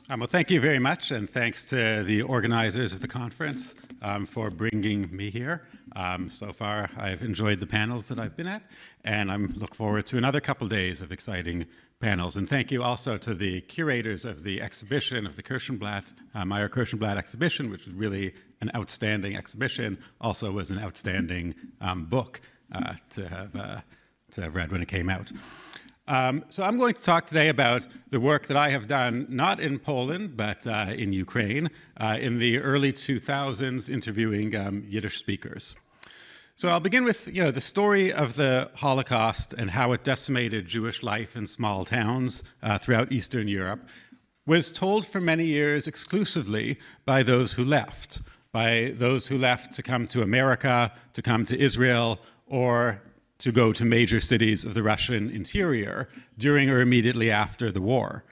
Well, thank you very much, and thanks to the organizers of the conference for bringing me here. So far, I've enjoyed the panels that I've been at, and I look forward to another couple days of exciting panels. And thank you also to the curators of the exhibition of the Kirshenblatt, Meyer Kirshenblatt exhibition, which was really an outstanding exhibition, also was an outstanding book to have read when it came out. So I'm going to talk today about the work that I have done, not in Poland, but in Ukraine, in the early 2000s, interviewing Yiddish speakers. So I'll begin with, the story of the Holocaust and how it decimated Jewish life in small towns throughout Eastern Europe was told for many years exclusively by those who left to come to America, to come to Israel, or to go to major cities of the Russian interior during or immediately after the war.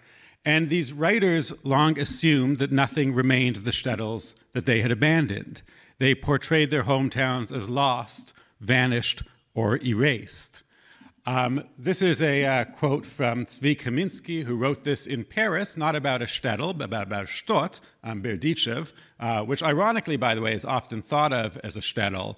And these writers long assumed that nothing remained of the shtetls that they had abandoned. They portrayed their hometowns as lost, vanished, or erased. This is a quote from Zvi Kaminsky, who wrote this in Paris, not about a shtetl, but about Stott, Berdichev, which ironically, by the way, is often thought of as a shtetl,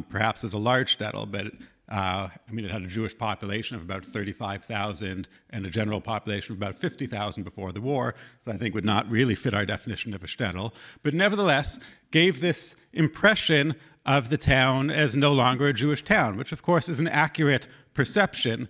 perhaps as a large shtetl, but it had a Jewish population of about 35,000 and a general population of about 50,000 before the war, so I think would not really fit our definition of a shtetl, but nevertheless gave this impression of the town as no longer a Jewish town, which of course is an accurate perception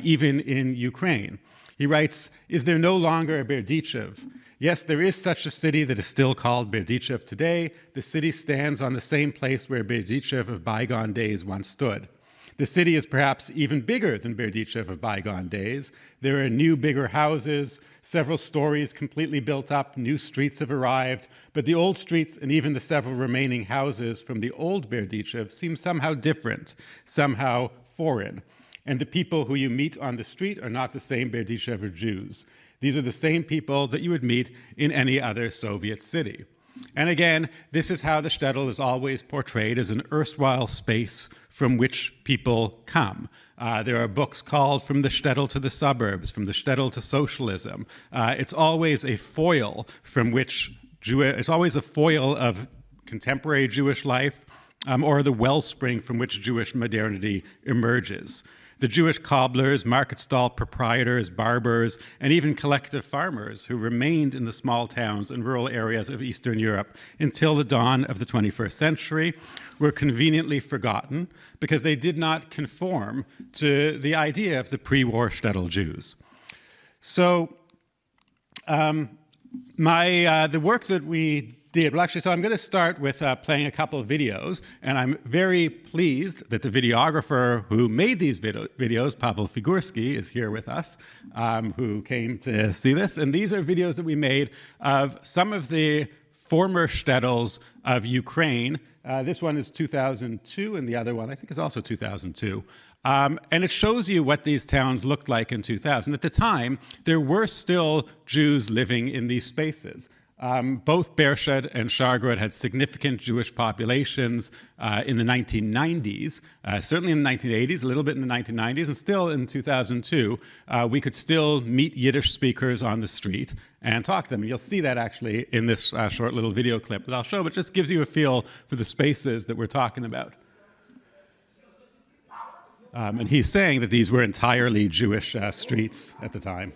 even in Ukraine. He writes, "Is there no longer a Berdichev? Yes, there is such a city that is still called Berdichev today. The city stands on the same place where Berdichev of bygone days once stood. The city is perhaps even bigger than Berdichev of bygone days. There are new, bigger houses, several stories completely built up, new streets have arrived, but the old streets and even the several remaining houses from the old Berdichev seem somehow different, somehow foreign. And the people who you meet on the street are not the same Berdichever Jews. These are the same people that you would meet in any other Soviet city." And again, this is how the shtetl is always portrayed, as an erstwhile space from which people come. There are books called From the Shtetl to the Suburbs, From the Shtetl to Socialism. It's always a foil from which it's always a foil of contemporary Jewish life, or the wellspring from which Jewish modernity emerges. The Jewish cobblers, market stall proprietors, barbers, and even collective farmers who remained in the small towns and rural areas of Eastern Europe until the dawn of the 21st century were conveniently forgotten because they did not conform to the idea of the pre-war shtetl Jews. So the work that we did, well actually, so I'm going to start with playing a couple of videos, and I'm very pleased that the videographer who made these videos, Pavel Figursky, is here with us, who came to see this. And these are videos that we made of some of the former shtetls of Ukraine. This one is 2002, and the other one I think is also 2002. And it shows you what these towns looked like in 2000. At the time, there were still Jews living in these spaces. Both Beersheba and Shargorod had significant Jewish populations in the 1990s, certainly in the 1980s, a little bit in the 1990s, and still in 2002, we could still meet Yiddish speakers on the street and talk to them. And you'll see that actually in this short little video clip that I'll show, but it just gives you a feel for the spaces that we're talking about. And he's saying that these were entirely Jewish streets at the time.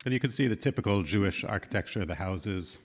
And you can see the typical Jewish architecture of the houses.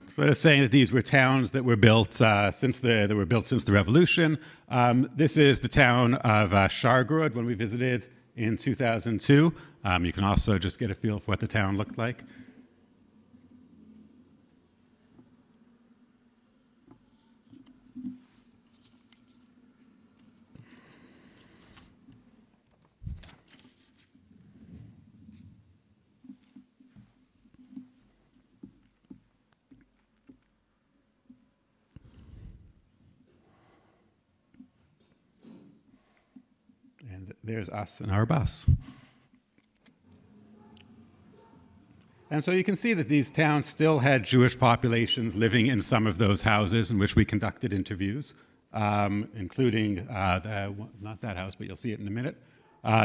So they're saying that these were towns that were built since the revolution. This is the town of Shargorod when we visited in 2002. You can also just get a feel for what the town looked like. And there's us in our bus. And so you can see that these towns still had Jewish populations living in some of those houses in which we conducted interviews, including, not that house, but you'll see it in a minute.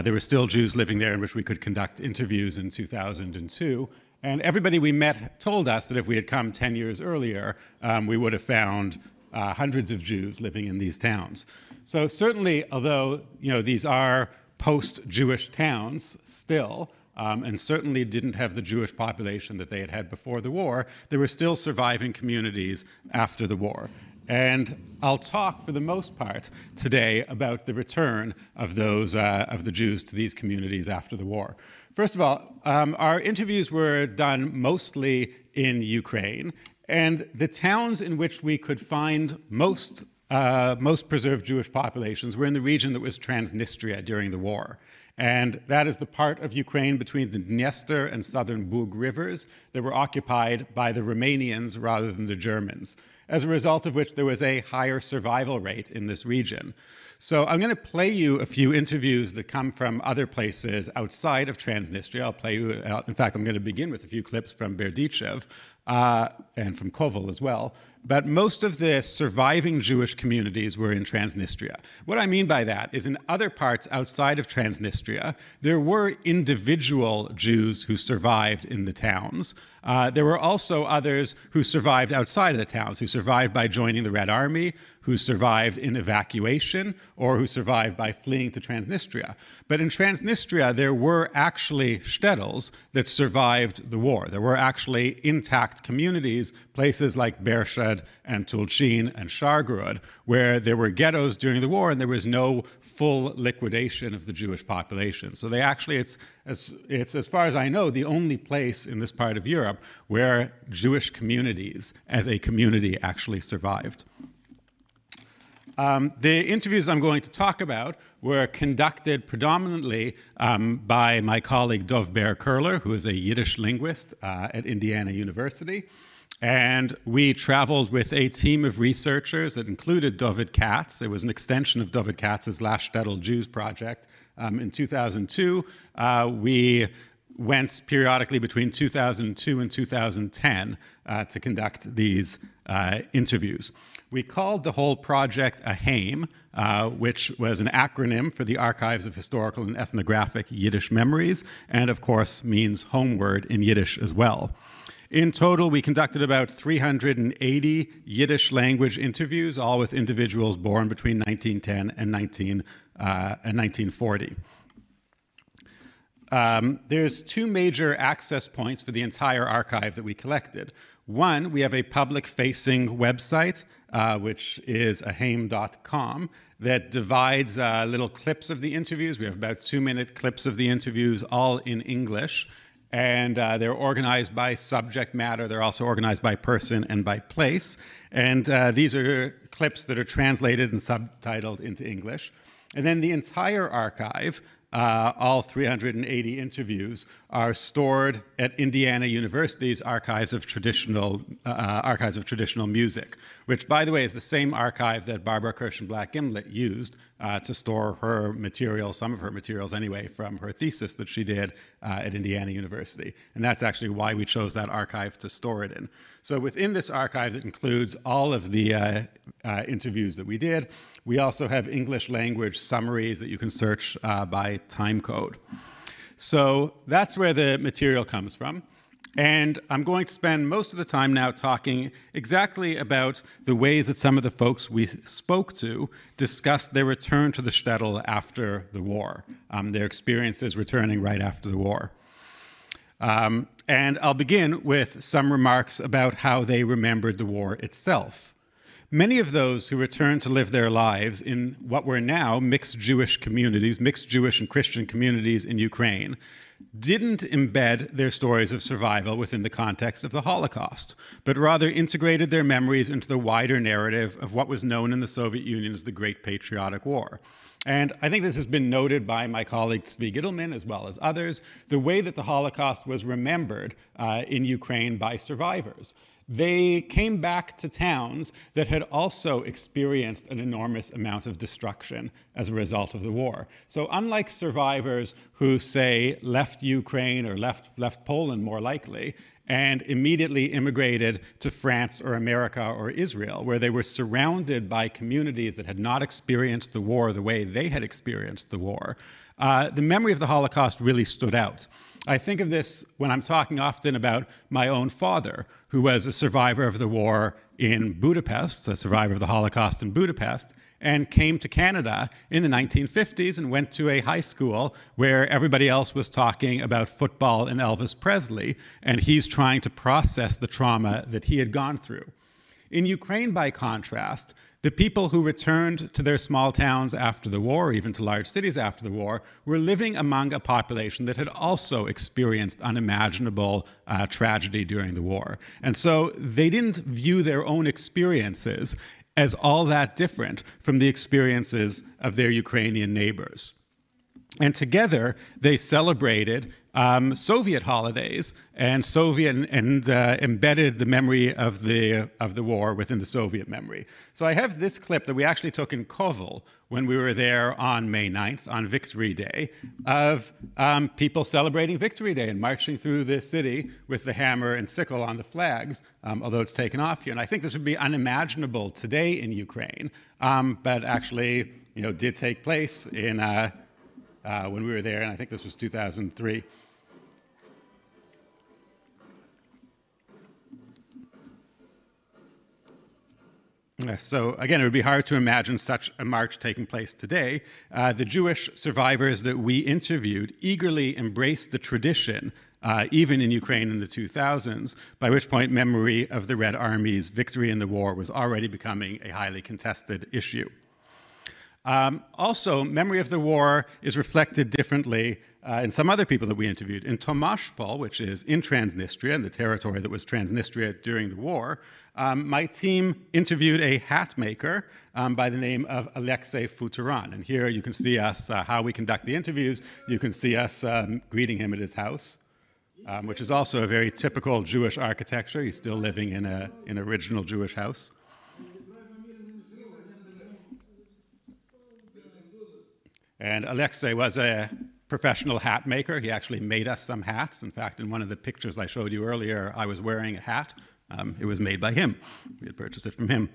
There were still Jews living there in which we could conduct interviews in 2002. And everybody we met told us that if we had come 10 years earlier, we would have found hundreds of Jews living in these towns. So certainly, although these are post-Jewish towns still, and certainly didn't have the Jewish population that they had had before the war, there were still surviving communities after the war. And I'll talk, for the most part, today about the return of those of the Jews to these communities after the war. First of all, our interviews were done mostly in Ukraine, and the towns in which we could find most preserved Jewish populations were in the region that was Transnistria during the war. And that is the part of Ukraine between the Dniester and southern Bug rivers that were occupied by the Romanians rather than the Germans, as a result of which there was a higher survival rate in this region. So I'm going to play you a few interviews that come from other places outside of Transnistria. I'll play you, in fact, I'm going to begin with a few clips from Berdichev and from Kovel as well. But most of the surviving Jewish communities were in Transnistria. What I mean by that is in other parts outside of Transnistria, there were individual Jews who survived in the towns. There were also others who survived outside of the towns, who survived by joining the Red Army, who survived in evacuation, or who survived by fleeing to Transnistria. But in Transnistria, there were actually shtetls that survived the war. There were actually intact communities, places like Bershed and Tulchin and Shargorod, where there were ghettos during the war and there was no full liquidation of the Jewish population. So they actually, it's as far as I know, the only place in this part of Europe where Jewish communities as a community actually survived. The interviews I'm going to talk about were conducted predominantly by my colleague Dov Ber-Kurler, who is a Yiddish linguist at Indiana University. And we traveled with a team of researchers that included David Katz. It was an extension of David Katz's last Shtetl Jews project. In 2002, we went periodically between 2002 and 2010 to conduct these interviews. We called the whole project AHAIM, which was an acronym for the Archives of Historical and Ethnographic Yiddish Memories, and of course means homeward in Yiddish as well. In total, we conducted about 380 Yiddish language interviews, all with individuals born between 1910 and 1940. There's two major access points for the entire archive that we collected. One, we have a public-facing website, which is ahaim.com, that divides little clips of the interviews. We have about 2-minute clips of the interviews, all in English. And they're organized by subject matter. They're also organized by person and by place. And these are clips that are translated and subtitled into English. And then the entire archive, all 380 interviews, are stored at Indiana University's Archives of Traditional Music, which, by the way, is the same archive that Barbara Kirshenblatt Gimlet used to store her material, some of her materials anyway, from her thesis that she did at Indiana University. And that's actually why we chose that archive to store it in. So within this archive that includes all of the interviews that we did, we also have English language summaries that you can search by time code. So that's where the material comes from. And I'm going to spend most of the time now talking exactly about the ways that some of the folks we spoke to discussed their return to the shtetl after the war, their experiences returning right after the war. And I'll begin with some remarks about how they remembered the war itself. Many of those who returned to live their lives in what were now mixed Jewish communities, mixed Jewish and Christian communities in Ukraine, didn't embed their stories of survival within the context of the Holocaust, but rather integrated their memories into the wider narrative of what was known in the Soviet Union as the Great Patriotic War. And I think this has been noted by my colleague Zvi Gittelman as well as others, the way that the Holocaust was remembered in Ukraine by survivors. they came back to towns that had also experienced an enormous amount of destruction as a result of the war. So unlike survivors who, say, left Ukraine or left Poland more likely, and immediately immigrated to France or America or Israel, where they were surrounded by communities that had not experienced the war the way they had experienced the war, the memory of the Holocaust really stood out. I think of this when I'm talking often about my own father, who was a survivor of the war in Budapest, a survivor of the Holocaust in Budapest, and came to Canada in the 1950s and went to a high school where everybody else was talking about football and Elvis Presley, and he's trying to process the trauma that he had gone through. In Ukraine, by contrast, the people who returned to their small towns after the war, even to large cities after the war, were living among a population that had also experienced unimaginable tragedy during the war. And so they didn't view their own experiences as all that different from the experiences of their Ukrainian neighbors. And together, they celebrated Soviet holidays and embedded the memory of the war within the Soviet memory. So I have this clip that we actually took in Kovel when we were there on May 9th, on Victory Day, of people celebrating Victory Day and marching through the city with the hammer and sickle on the flags, although it's taken off here. And I think this would be unimaginable today in Ukraine, but actually, did take place in when we were there, and I think this was 2003. So again, it would be hard to imagine such a march taking place today. The Jewish survivors that we interviewed eagerly embraced the tradition, even in Ukraine in the 2000s, by which point memory of the Red Army's victory in the war was already becoming a highly contested issue. Also, memory of the war is reflected differently in some other people that we interviewed. In Tomashpol, which is in Transnistria, in the territory that was Transnistria during the war, my team interviewed a hat maker by the name of Alexei Futuran. And here you can see us, how we conduct the interviews. You can see us greeting him at his house, which is also a very typical Jewish architecture. He's still living in an original Jewish house. And Alexei was a professional hat maker. He actually made us some hats. In fact, in one of the pictures I showed you earlier, I was wearing a hat. It was made by him. We had purchased it from him.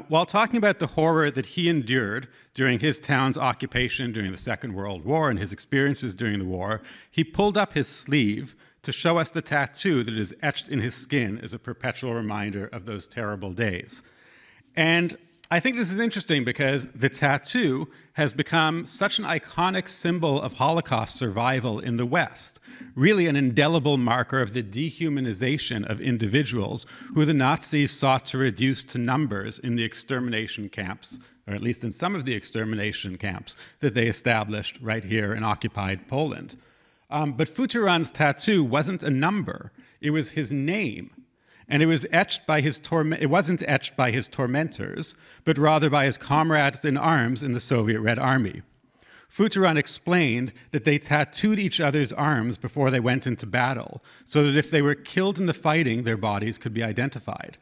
While talking about the horror that he endured during his town's occupation during the Second World War and his experiences during the war, he pulled up his sleeve to show us the tattoo that is etched in his skin as a perpetual reminder of those terrible days. And I think this is interesting because the tattoo has become such an iconic symbol of Holocaust survival in the West, really an indelible marker of the dehumanization of individuals who the Nazis sought to reduce to numbers in the extermination camps, or at least in some of the extermination camps that they established right here in occupied Poland. But Futuran's tattoo wasn't a number, it was his name. And it was etched by it wasn't etched by his tormentors, but rather by his comrades in arms in the Soviet Red Army. Futuran explained that they tattooed each other's arms before they went into battle, so that if they were killed in the fighting, their bodies could be identified.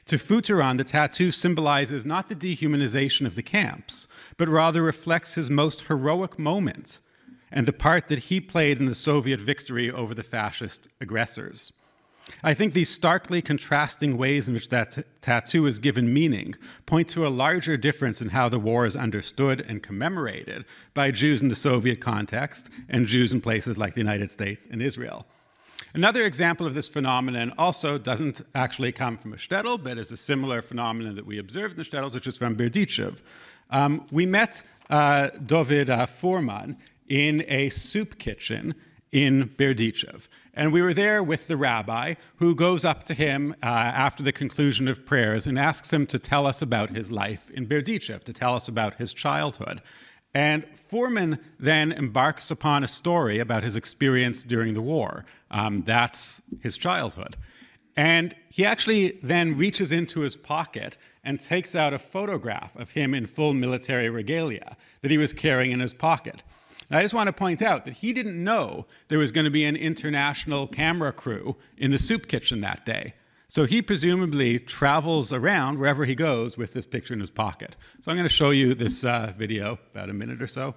To Futuran, the tattoo symbolizes not the dehumanization of the camps, but rather reflects his most heroic moment and the part that he played in the Soviet victory over the fascist aggressors. I think these starkly contrasting ways in which that tattoo is given meaning point to a larger difference in how the war is understood and commemorated by Jews in the Soviet context and Jews in places like the United States and Israel. Another example of this phenomenon also doesn't actually come from a shtetl, but is a similar phenomenon that we observed in the shtetls, which is from Berdichev. We met David Furman in a soup kitchen in Berdichev. And we were there with the rabbi, who goes up to him after the conclusion of prayers and asks him to tell us about his life in Berdichev, to tell us about his childhood. And Furman then embarks upon a story about his experience during the war. That's his childhood. And he actually then reaches into his pocket and takes out a photograph of him in full military regalia that he was carrying in his pocket. I just want to point out that he didn't know there was going to be an international camera crew in the soup kitchen that day. So he presumably travels around wherever he goes with this picture in his pocket. So I'm going to show you this video, about a minute or so.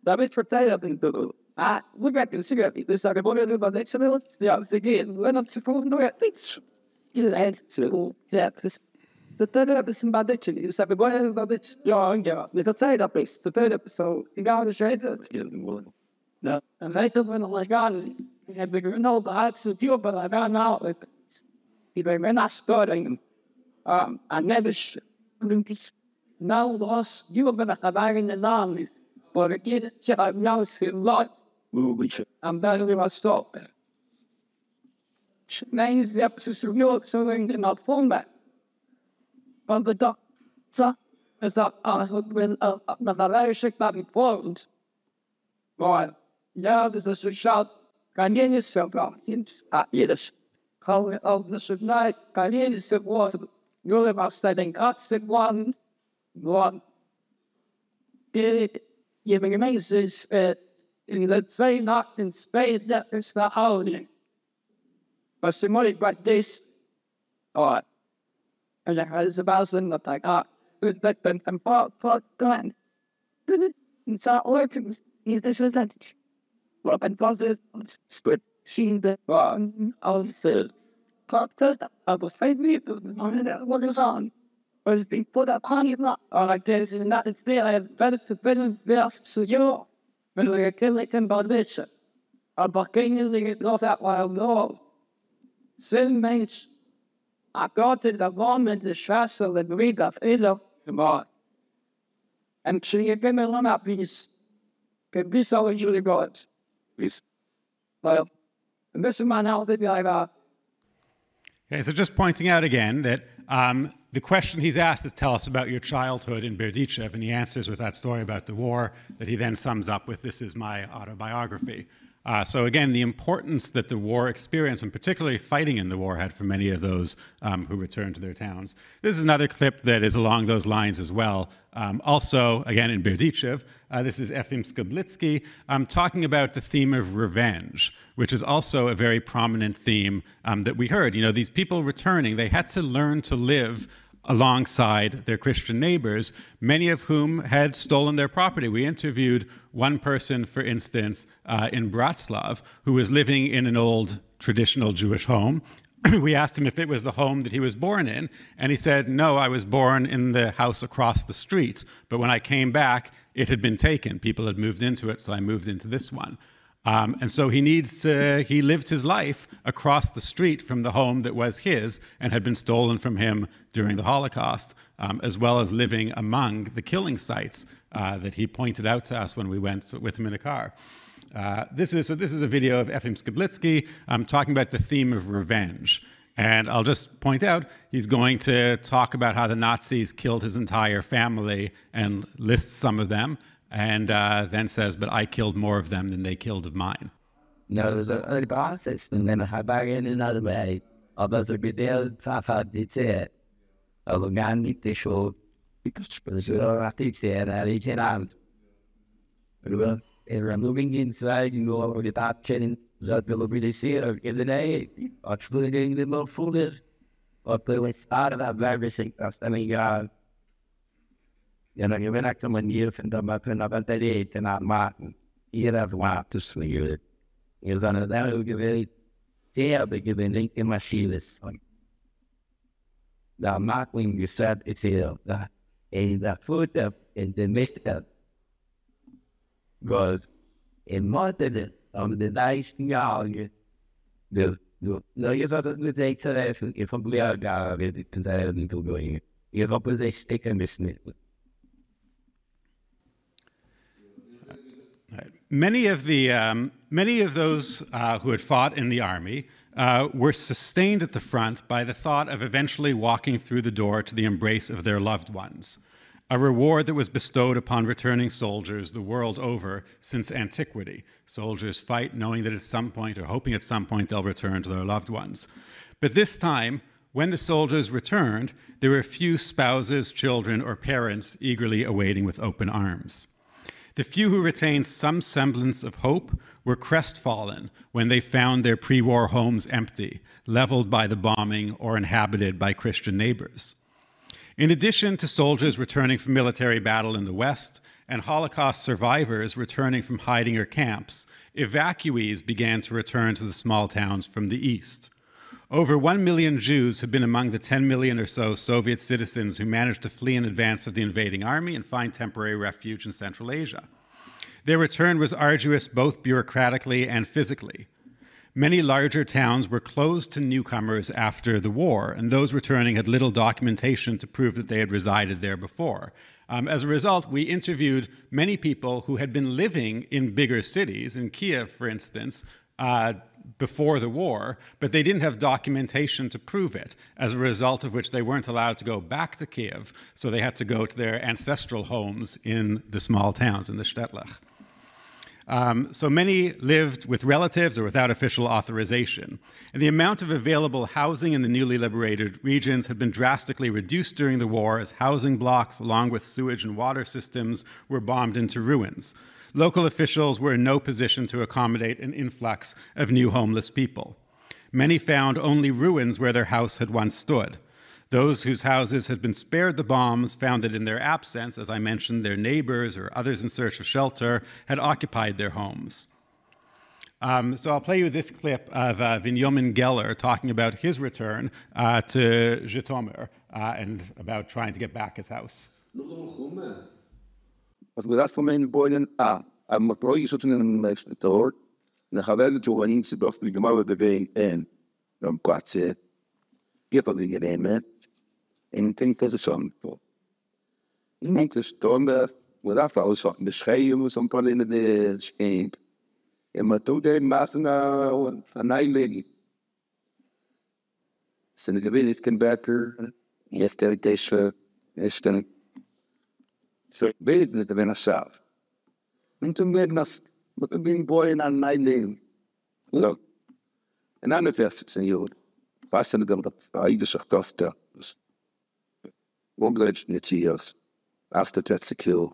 Damit verteilt du. Look at this cigarette. This are the one about the excellent. Yeah, again, when I'm supposed to get things. You had to, yeah, this. The third episode about the chili is a boy about the young girl. Little side up place. The third episode, you got to shade it. No, and later when I got it, I had bigger no, but I had to deal, but I got out with it. Even when I started, I never now lost you were gonna have in the army, but again, I now see a lot. I'm better than I stop. Nine of the episodes of Europe, so they're not format. On the doctor, as when the Irish got informed. Well, now there's a shout, can you so Yiddish? How of the night, can you so was you're about studying cuts at one. Giving amazes in let's say not in space that it's not holiday. But somebody brought this or and I was about to look like who's that been and part gone. It's not working. This is that and positive split she the one of the doctors I was faintly what is on. Was being put up on it not or like this and not instead I have better to you when we are killing about this. About getting it lost out while low. Sin makes I got to the moment the stress of the Greek of Elo tomorrow. And so you give me one up piece. Can be so usually good. Please. Well, and this is my now to be like Okay, so just pointing out again that the question he's asked is, tell us about your childhood in Berdichev, and he answers with that story about the war that he then sums up with, this is my autobiography. So again, the importance that the war experience, and particularly fighting in the war, had for many of those who returned to their towns. This is another clip that is along those lines as well. Also, again, in Berdichev, this is Efim Skoblitsky talking about the theme of revenge, which is also a very prominent theme that we heard. You know, these people returning, they had to learn to live alongside their Christian neighbors, many of whom had stolen their property. We interviewed one person, for instance, in Bratslav, who was living in an old traditional Jewish home. We asked him if it was the home that he was born in, and he said, no, I was born in the house across the street, but when I came back, it had been taken. People had moved into it, so I moved into this one. And so he lived his life across the street from the home that was his and had been stolen from him during the Holocaust, as well as living among the killing sites that he pointed out to us when we went with him in a car. This is a video of Efim Skoblitsky talking about the theme of revenge. And I'll just point out, he's going to talk about how the Nazis killed his entire family and lists some of them. And then says, but I killed more of them than they killed of mine. No, there's a process, and then I back in another way. About the video, it's it. I look at the show, because I think that I can out. And I'm moving inside, you go over the top chin, that will be see it, is it a actually getting the little food, or play start of that very sick. I mean, you know, you're back to when you're from the Muppet about that age and not Martin. You'd have walked to sleep. You're on that, who give it, yeah, but give it in my shoeless. Now, Martin, you said it's here, the food up in the mist up goes in more than it on the nice young. No, you thought it take to that if I'm clear, because I haven't been going. If up with a stick and this. Many of those who had fought in the army were sustained at the front by the thought of eventually walking through the door to the embrace of their loved ones. a reward that was bestowed upon returning soldiers the world over since antiquity. Soldiers fight knowing that at some point, or hoping at some point, they'll return to their loved ones. But this time, when the soldiers returned, there were few spouses, children, or parents eagerly awaiting with open arms. The few who retained some semblance of hope were crestfallen when they found their pre-war homes empty, leveled by the bombing or inhabited by Christian neighbors. In addition to soldiers returning from military battle in the West and Holocaust survivors returning from hiding or camps, evacuees began to return to the small towns from the East. Over 1 million Jews have been among the 10 million or so Soviet citizens who managed to flee in advance of the invading army and find temporary refuge in Central Asia. Their return was arduous both bureaucratically and physically. Many larger towns were closed to newcomers after the war, and those returning had little documentation to prove that they had resided there before. As a result, we interviewed many people who had been living in bigger cities, in Kiev, for instance, before the war, but they didn't have documentation to prove it, as a result of which they weren't allowed to go back to Kiev, so they had to go to their ancestral homes in the small towns, in the Shtetl. So many lived with relatives or without official authorization. And the amount of available housing in the newly liberated regions had been drastically reduced during the war as housing blocks, along with sewage and water systems, were bombed into ruins. Local officials were in no position to accommodate an influx of new homeless people. Many found only ruins where their house had once stood. Those whose houses had been spared the bombs found that in their absence, as I mentioned, their neighbors or others in search of shelter had occupied their homes. So I'll play you this clip of Binyamin Geller talking about his return to Zhytomyr and about trying to get back his house. Als we dat voor mijn boeren aan mijn project zitten in een meeste te horen, dan gaan we natuurlijk niet zo dat we de mannen de been en dan kwart ze. Je van die nemen en ik denk dat het zo moet. Ik denk dat stormen we daar vooral zo de scheiden zo'n paar in de scheen. En maar toen de massen naar Nijmegen. Zijn de gewicht kan beter. Yes, deze is dan. So weet ik dat we naar zelf. En toen werd ik met een boy naar Nijmegen. Look. En dan de versen zijn joden. Pas en dan dat Yiddish Toaster. Wonderlich niet hier. After that's the kill.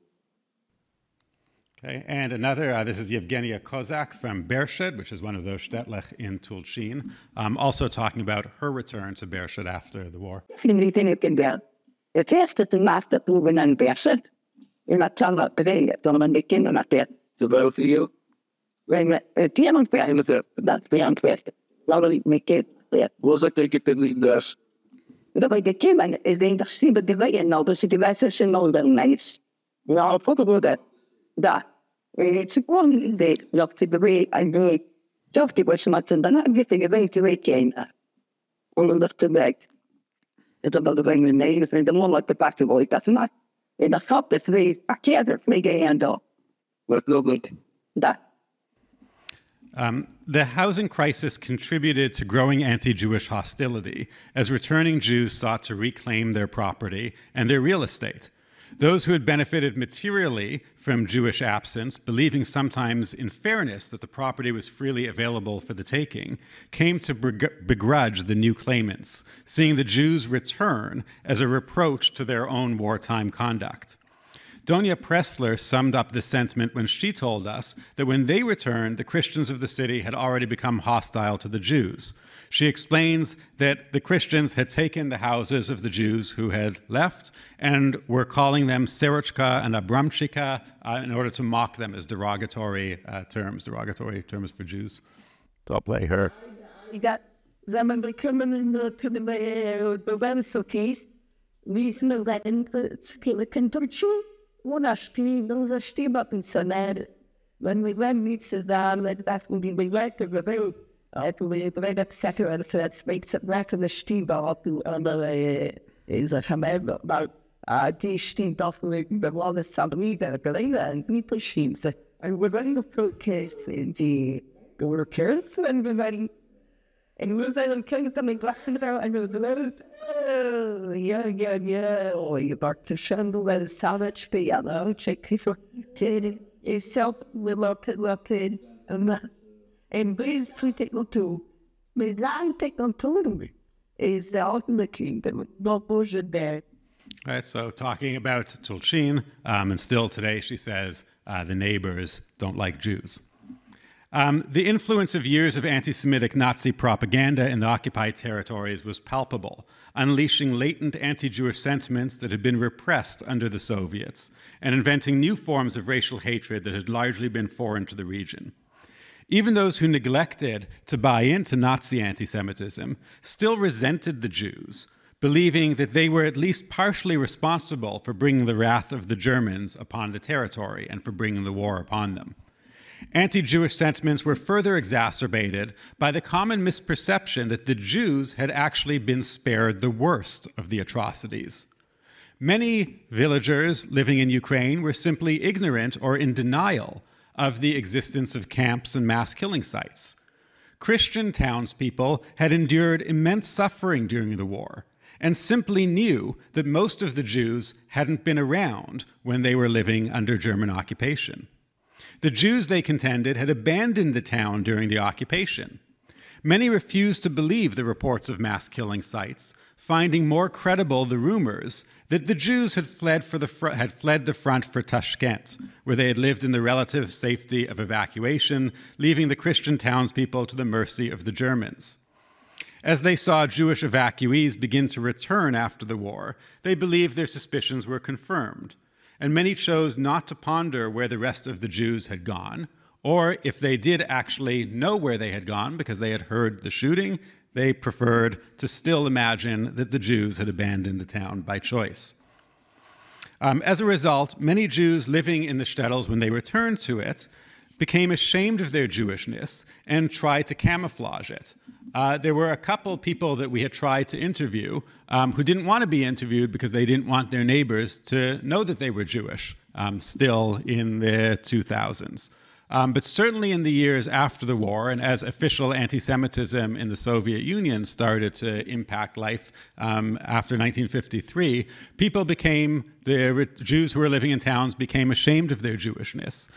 Okay, and another, this is Yevgenia Kozak from Bershed, which is one of those Shtetl in Tulchin, also talking about her return to Bershed after the war. Het eerste te maken proeven aan Bershed. En dat zal dat brengen, dan ben ik kinderen naar bed. Zowel voor jou. When het iemand werken, dat werkt werken. Waarom ik mijn kind leer. Was ik denk ik dat niet dus. Dat ik de kinderen is de industrie met de wegen nou, dus die wijze zijn nou wel nice. Nou, voor de dat. Dat. Het is gewoon een idee, dat de wegen en de toch die was maar dan heb je de wegen te weten. Om dat te werken. Het is dat de wegen nee, en de man uit de pakken wil ik dat niet. En dat gaat dus weer verkeerd mee gehandeld. Wat loop ik? Dat. The housing crisis contributed to growing anti-Jewish hostility as returning Jews sought to reclaim their property and their real estate. Those who had benefited materially from Jewish absence, believing sometimes in fairness that the property was freely available for the taking, came to begrudge the new claimants, seeing the Jews' return as a reproach to their own wartime conduct. Donia Pressler summed up this sentiment when she told us that when they returned, the Christians of the city had already become hostile to the Jews. She explains that the Christians had taken the houses of the Jews who had left and were calling them Serochka and Abramchika in order to mock them as derogatory terms for Jews. So I'll play her. Zaman becoming the Benso case, reason that in the skeleton torture. Una a steam up in Sonad. When we went meets them, that would be right to the road. We read up second, so that makes it back to the steam up to is a command about the steam off the wall of Sabri, and people sheets. And we're going to protest the workers, and we're ready. And we're saying, can you come and glass it out? And we're yeah. Och jag var till Kirshenblatt samhällsspelare och checkade self-looking and basically technical. Men lang technical is the ultimate thing that no bullshit there. All right, so talking about Tulchin, and still today she says the neighbors don't like Jews. The influence of years of anti-Semitic Nazi propaganda in the occupied territories was palpable, unleashing latent anti-Jewish sentiments that had been repressed under the Soviets, and inventing new forms of racial hatred that had largely been foreign to the region. Even those who neglected to buy into Nazi anti-Semitism still resented the Jews, believing that they were at least partially responsible for bringing the wrath of the Germans upon the territory and for bringing the war upon them. Anti-Jewish sentiments were further exacerbated by the common misperception that the Jews had actually been spared the worst of the atrocities. Many villagers living in Ukraine were simply ignorant or in denial of the existence of camps and mass killing sites. Christian townspeople had endured immense suffering during the war and simply knew that most of the Jews hadn't been around when they were living under German occupation. The Jews, they contended, had abandoned the town during the occupation. Many refused to believe the reports of mass killing sites, finding more credible the rumors that the Jews had fled the front for Tashkent, where they had lived in the relative safety of evacuation, leaving the Christian townspeople to the mercy of the Germans. As they saw Jewish evacuees begin to return after the war, they believed their suspicions were confirmed, and many chose not to ponder where the rest of the Jews had gone, or if they did actually know where they had gone because they had heard the shooting, they preferred to still imagine that the Jews had abandoned the town by choice. As a result, many Jews living in the Shtetls, when they returned to it, became ashamed of their Jewishness and tried to camouflage it. There were a couple people that we had tried to interview who didn't want to be interviewed because they didn't want their neighbors to know that they were Jewish, still in the 2000s. But certainly in the years after the war, and as official anti-Semitism in the Soviet Union started to impact life after 1953, the Jews who were living in towns became ashamed of their Jewishness.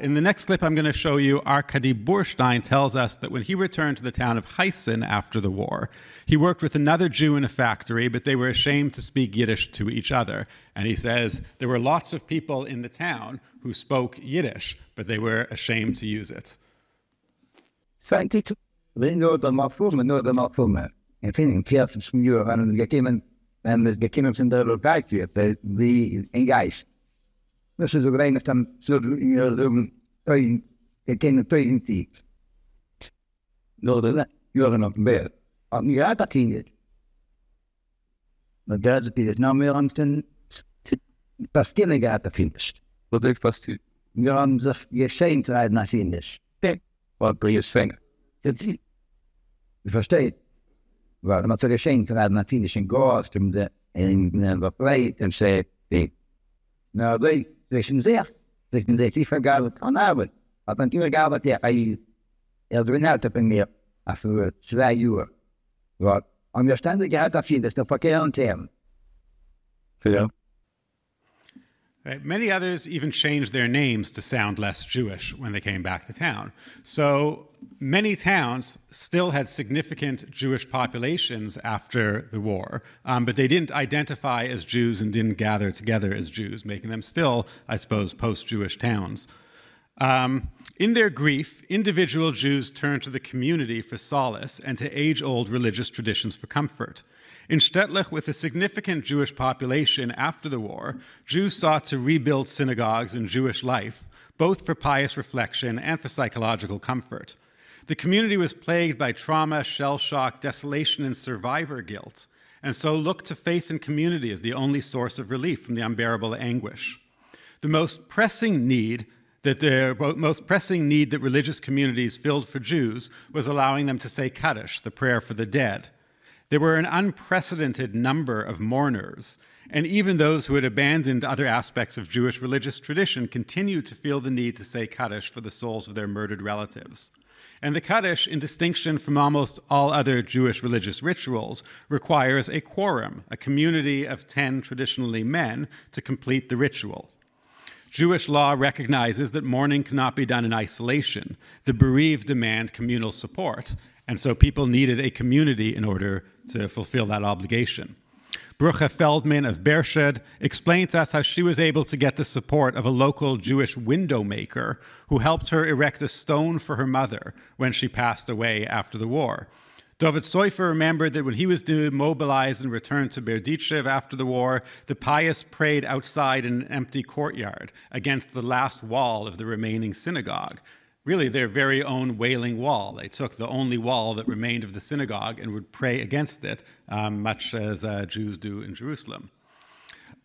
In the next clip I'm going to show you, Arkady Burstein tells us that when he returned to the town of Heisen after the war, he worked with another Jew in a factory, but they were ashamed to speak Yiddish to each other. And he says there were lots of people in the town who spoke Yiddish, but they were ashamed to use it. We know the mafuma. En fin, Kirsten Smür, en det gekommen sind der Lokaltier, die engaged. Das ist so rein, dann so gekennen Teuentig. Nur der Jürgen auf dem Berg. Und ja, das ging. Und da ist das noch mehr an den Paskinen gehabt, findest. Was ich fast. Wir haben sich geschehen zu reden, findest. Was bringt es Sänger? Ich verstehe. Weil man so geschehen zu reden, findest in Gott, in der Breit, und sagt, nou, dat is een zeer. Dat is een zeer vergaard van arbeid. Want dan kun je arbeid, ja, je er uit hebt meer. Voor 2 uur. Wat? Om je standaard uit te zien, dat is de verkeerde term. Ja. Right. Many others even changed their names to sound less Jewish when they came back to town. So many towns still had significant Jewish populations after the war, but they didn't identify as Jews and didn't gather together as Jews, making them still, I suppose, post-Jewish towns. In their grief, individual Jews turned to the community for solace and to age-old religious traditions for comfort. In Shtetl, with a significant Jewish population after the war, Jews sought to rebuild synagogues and Jewish life, both for pious reflection and for psychological comfort. The community was plagued by trauma, shell shock, desolation, and survivor guilt, and so looked to faith and community as the only source of relief from the unbearable anguish. The most pressing need that religious communities filled for Jews was allowing them to say Kaddish, the prayer for the dead. There were an unprecedented number of mourners, and even those who had abandoned other aspects of Jewish religious tradition continued to feel the need to say Kaddish for the souls of their murdered relatives. And the Kaddish, in distinction from almost all other Jewish religious rituals, requires a quorum, a community of 10 traditionally men, to complete the ritual. Jewish law recognizes that mourning cannot be done in isolation. The bereaved demand communal support, and so people needed a community in order to fulfill that obligation. Brucha Feldman of Bershed explained to us how she was able to get the support of a local Jewish window maker who helped her erect a stone for her mother when she passed away after the war. David Seufer remembered that when he was demobilized and returned to Berdichev after the war, the pious prayed outside in an empty courtyard against the last wall of the remaining synagogue. Really their very own wailing wall. They took the only wall that remained of the synagogue and would pray against it, much as Jews do in Jerusalem.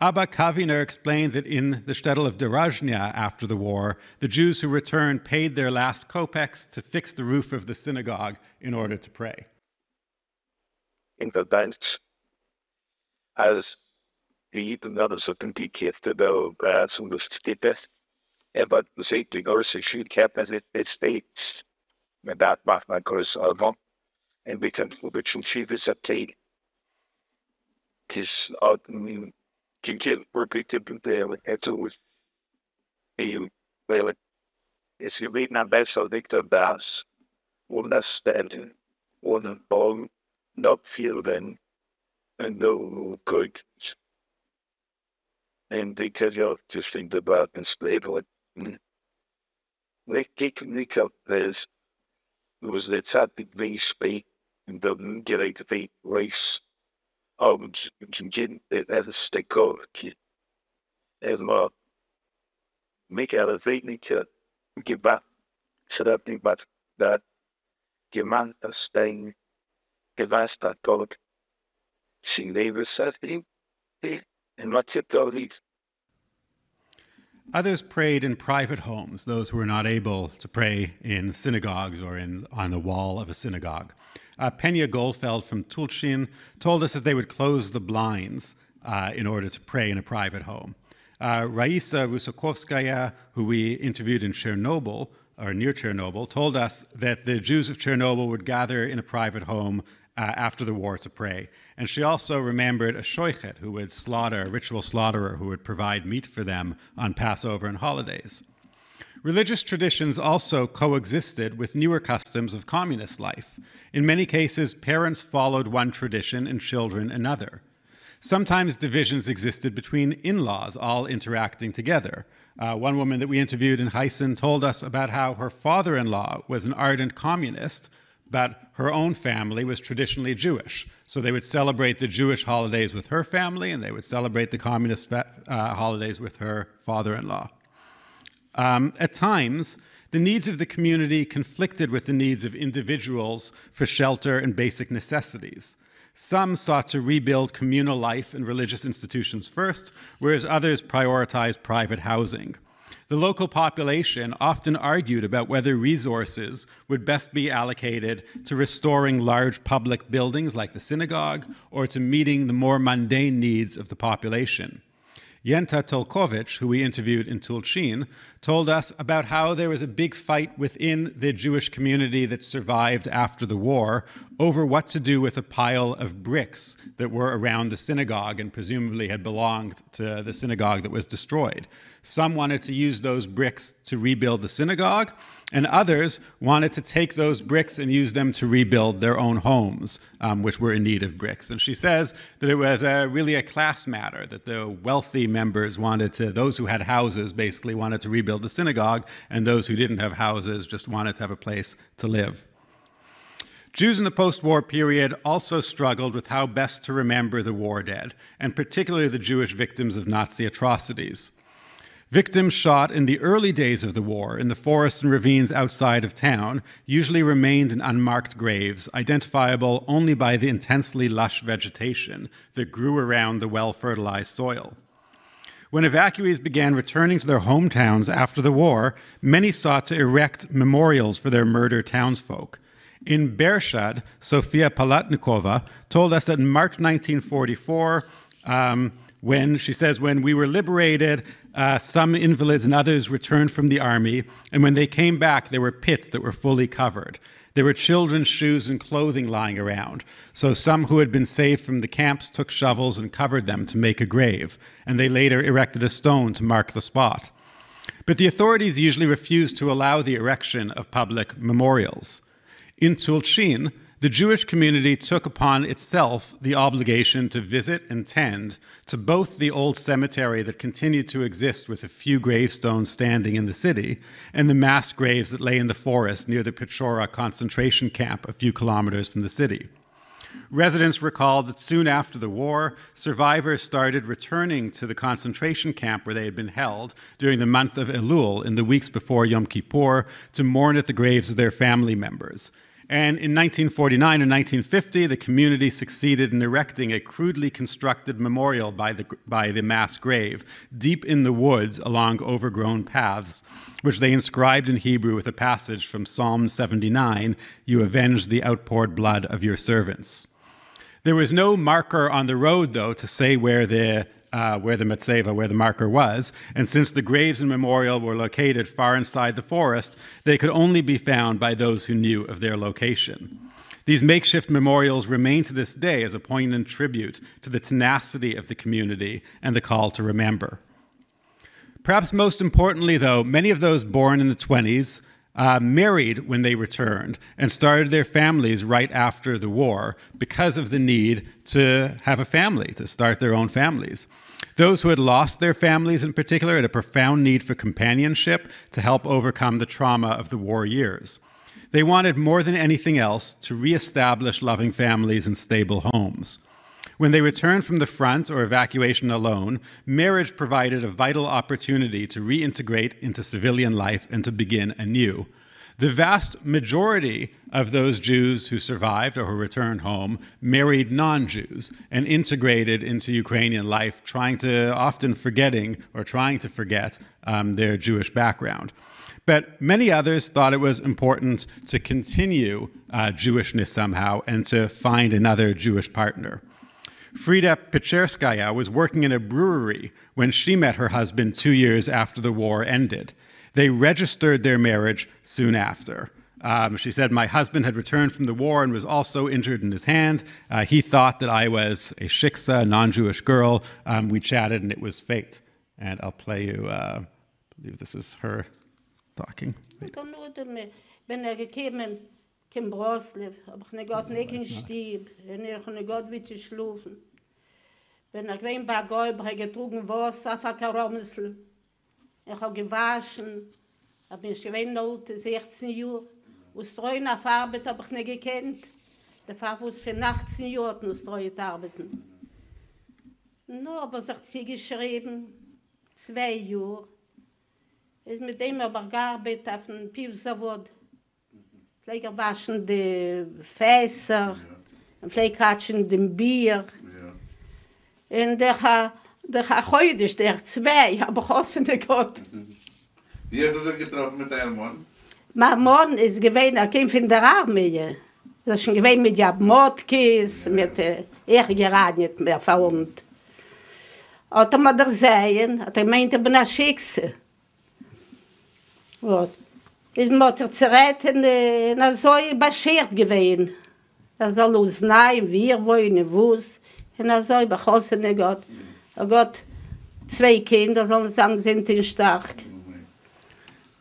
Abba Kaviner explained that in the Shtetl of Derajnia after the war, the Jews who returned paid their last kopecks to fix the roof of the synagogue in order to pray. In the dance, as the another certain kids to the some of the but the safety nurse should kept as it states with that back my course album and we can which chief is a plate his can kill work it there with you well is you read not best so Victor Das will not stand on the bone not feel then and no good and they tell you just think about and stable it. They kick up this was the big VSP and the get a the race of get it as a stick over kid. As well make out of they to give back set up but that give man a stain give us that God see they were setting and what's it all these. Others prayed in private homes, those who were not able to pray in synagogues or on the wall of a synagogue. Penya Goldfeld from Tulchin told us that they would close the blinds in order to pray in a private home. Raisa Rusakovskaya, who we interviewed in Chernobyl, or near Chernobyl, told us that the Jews of Chernobyl would gather in a private home after the war to pray. And she also remembered a shoichet who would slaughter, a ritual slaughterer who would provide meat for them on Passover and holidays. Religious traditions also coexisted with newer customs of communist life. In many cases, parents followed one tradition and children another. Sometimes divisions existed between in-laws, all interacting together. One woman that we interviewed in Heisen told us about how her father-in-law was an ardent communist, but her own family was traditionally Jewish. So they would celebrate the Jewish holidays with her family, and they would celebrate the communist holidays with her father-in-law. At times, the needs of the community conflicted with the needs of individuals for shelter and basic necessities. Some sought to rebuild communal life and religious institutions first, whereas others prioritized private housing. The local population often argued about whether resources would best be allocated to restoring large public buildings like the synagogue or to meeting the more mundane needs of the population. Yenta Tolkovich, who we interviewed in Tulchin, told us about how there was a big fight within the Jewish community that survived after the war over what to do with a pile of bricks that were around the synagogue and presumably had belonged to the synagogue that was destroyed. Some wanted to use those bricks to rebuild the synagogue, and others wanted to take those bricks and use them to rebuild their own homes, which were in need of bricks. And she says that it was really a class matter, that the wealthy members wanted to, those who had houses basically wanted to rebuild the synagogue, and those who didn't have houses just wanted to have a place to live. Jews in the post-war period also struggled with how best to remember the war dead, and particularly the Jewish victims of Nazi atrocities. Victims shot in the early days of the war in the forests and ravines outside of town usually remained in unmarked graves, identifiable only by the intensely lush vegetation that grew around the well-fertilized soil. When evacuees began returning to their hometowns after the war, many sought to erect memorials for their murdered townsfolk. In Bershad, Sofia Palatnikova told us that in March 1944, when, she says, when we were liberated, some invalids and others returned from the army, and when they came back, there were pits that were fully covered. There were children's shoes and clothing lying around. So some who had been saved from the camps took shovels and covered them to make a grave, and they later erected a stone to mark the spot. But the authorities usually refused to allow the erection of public memorials. In Tulchin, the Jewish community took upon itself the obligation to visit and tend to both the old cemetery that continued to exist with a few gravestones standing in the city and the mass graves that lay in the forest near the Pechora concentration camp a few kilometers from the city. Residents recalled that soon after the war, survivors started returning to the concentration camp where they had been held during the month of Elul in the weeks before Yom Kippur to mourn at the graves of their family members. And in 1949 and 1950, the community succeeded in erecting a crudely constructed memorial by the mass grave deep in the woods along overgrown paths, which they inscribed in Hebrew with a passage from Psalm 79, "You avenged the outpoured blood of your servants." There was no marker on the road, though, to say where the Metzeva, where the marker was, and since the graves and memorial were located far inside the forest, they could only be found by those who knew of their location. These makeshift memorials remain to this day as a poignant tribute to the tenacity of the community and the call to remember. Perhaps most importantly, though, many of those born in the 20s married when they returned and started their families right after the war because of the need to have a family, to start their own families. Those who had lost their families in particular had a profound need for companionship to help overcome the trauma of the war years. They wanted more than anything else to reestablish loving families and stable homes. When they returned from the front or evacuation alone, marriage provided a vital opportunity to reintegrate into civilian life and to begin anew. The vast majority of those Jews who survived or who returned home married non-Jews and integrated into Ukrainian life, often forgetting or trying to forget their Jewish background. But many others thought it was important to continue Jewishness somehow and to find another Jewish partner. Frida Pecherskaya was working in a brewery when she met her husband 2 years after the war ended. They registered their marriage soon after. She said, "My husband had returned from the war and was also injured in his hand. He thought that I was a shiksa, a non-Jewish girl. We chatted and it was fate." And I'll play you, I believe this is her talking. Kim Broslev, aber ich ne Gott nicht in Stieb, ich ne Gott wie zu schlufen. Wenn ich wein bei Gäub, ich getrunken Wasser auf ein Karomsel. Ich habe gewaschen, ich bin schon Note, 16 Jahre. Aus Treuen auf Arbeit habe ich nicht gekannt. Der Vater ist für 18 Jahre aus Treuen arbeiten. Nur aber sich sie geschrieben, 2 Jahre. Ist mit dem aber gearbeitet auf dem Piefsavod. Vielleicht waschen die Fässer, vielleicht hatschen den Bier. Und der heute ist der 2, aber hoffentlich Gott. Wie hast du so getroffen mit deinem Mann? Mein Mann ist gewesen, kam von der Armee. Das ist schon gewesen mit Motkis, mit geradnet mehr verwundet. Hat mir das gesehen, hat meinte, ich bin ein Schicksal. Ich musste zerreten, und so beschert gewesen. Soll uns nein, wir wollen wuss. Und so bechossen Gott. Gott, 2 Kinder, sollen sagen, sind stark.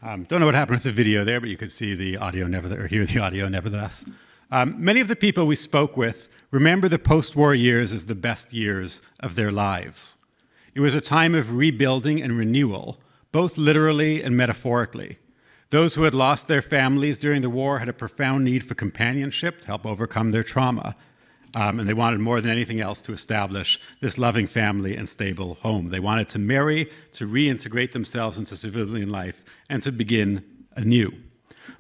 Don't know what happened with the video there, but you could see the audio or hear the audio nevertheless. Many of the people we spoke with remember the post-war years as the best years of their lives. It was a time of rebuilding and renewal, both literally and metaphorically. Those who had lost their families during the war had a profound need for companionship to help overcome their trauma. And they wanted more than anything else to establish this loving family and stable home. They wanted to marry, to reintegrate themselves into civilian life, and to begin anew.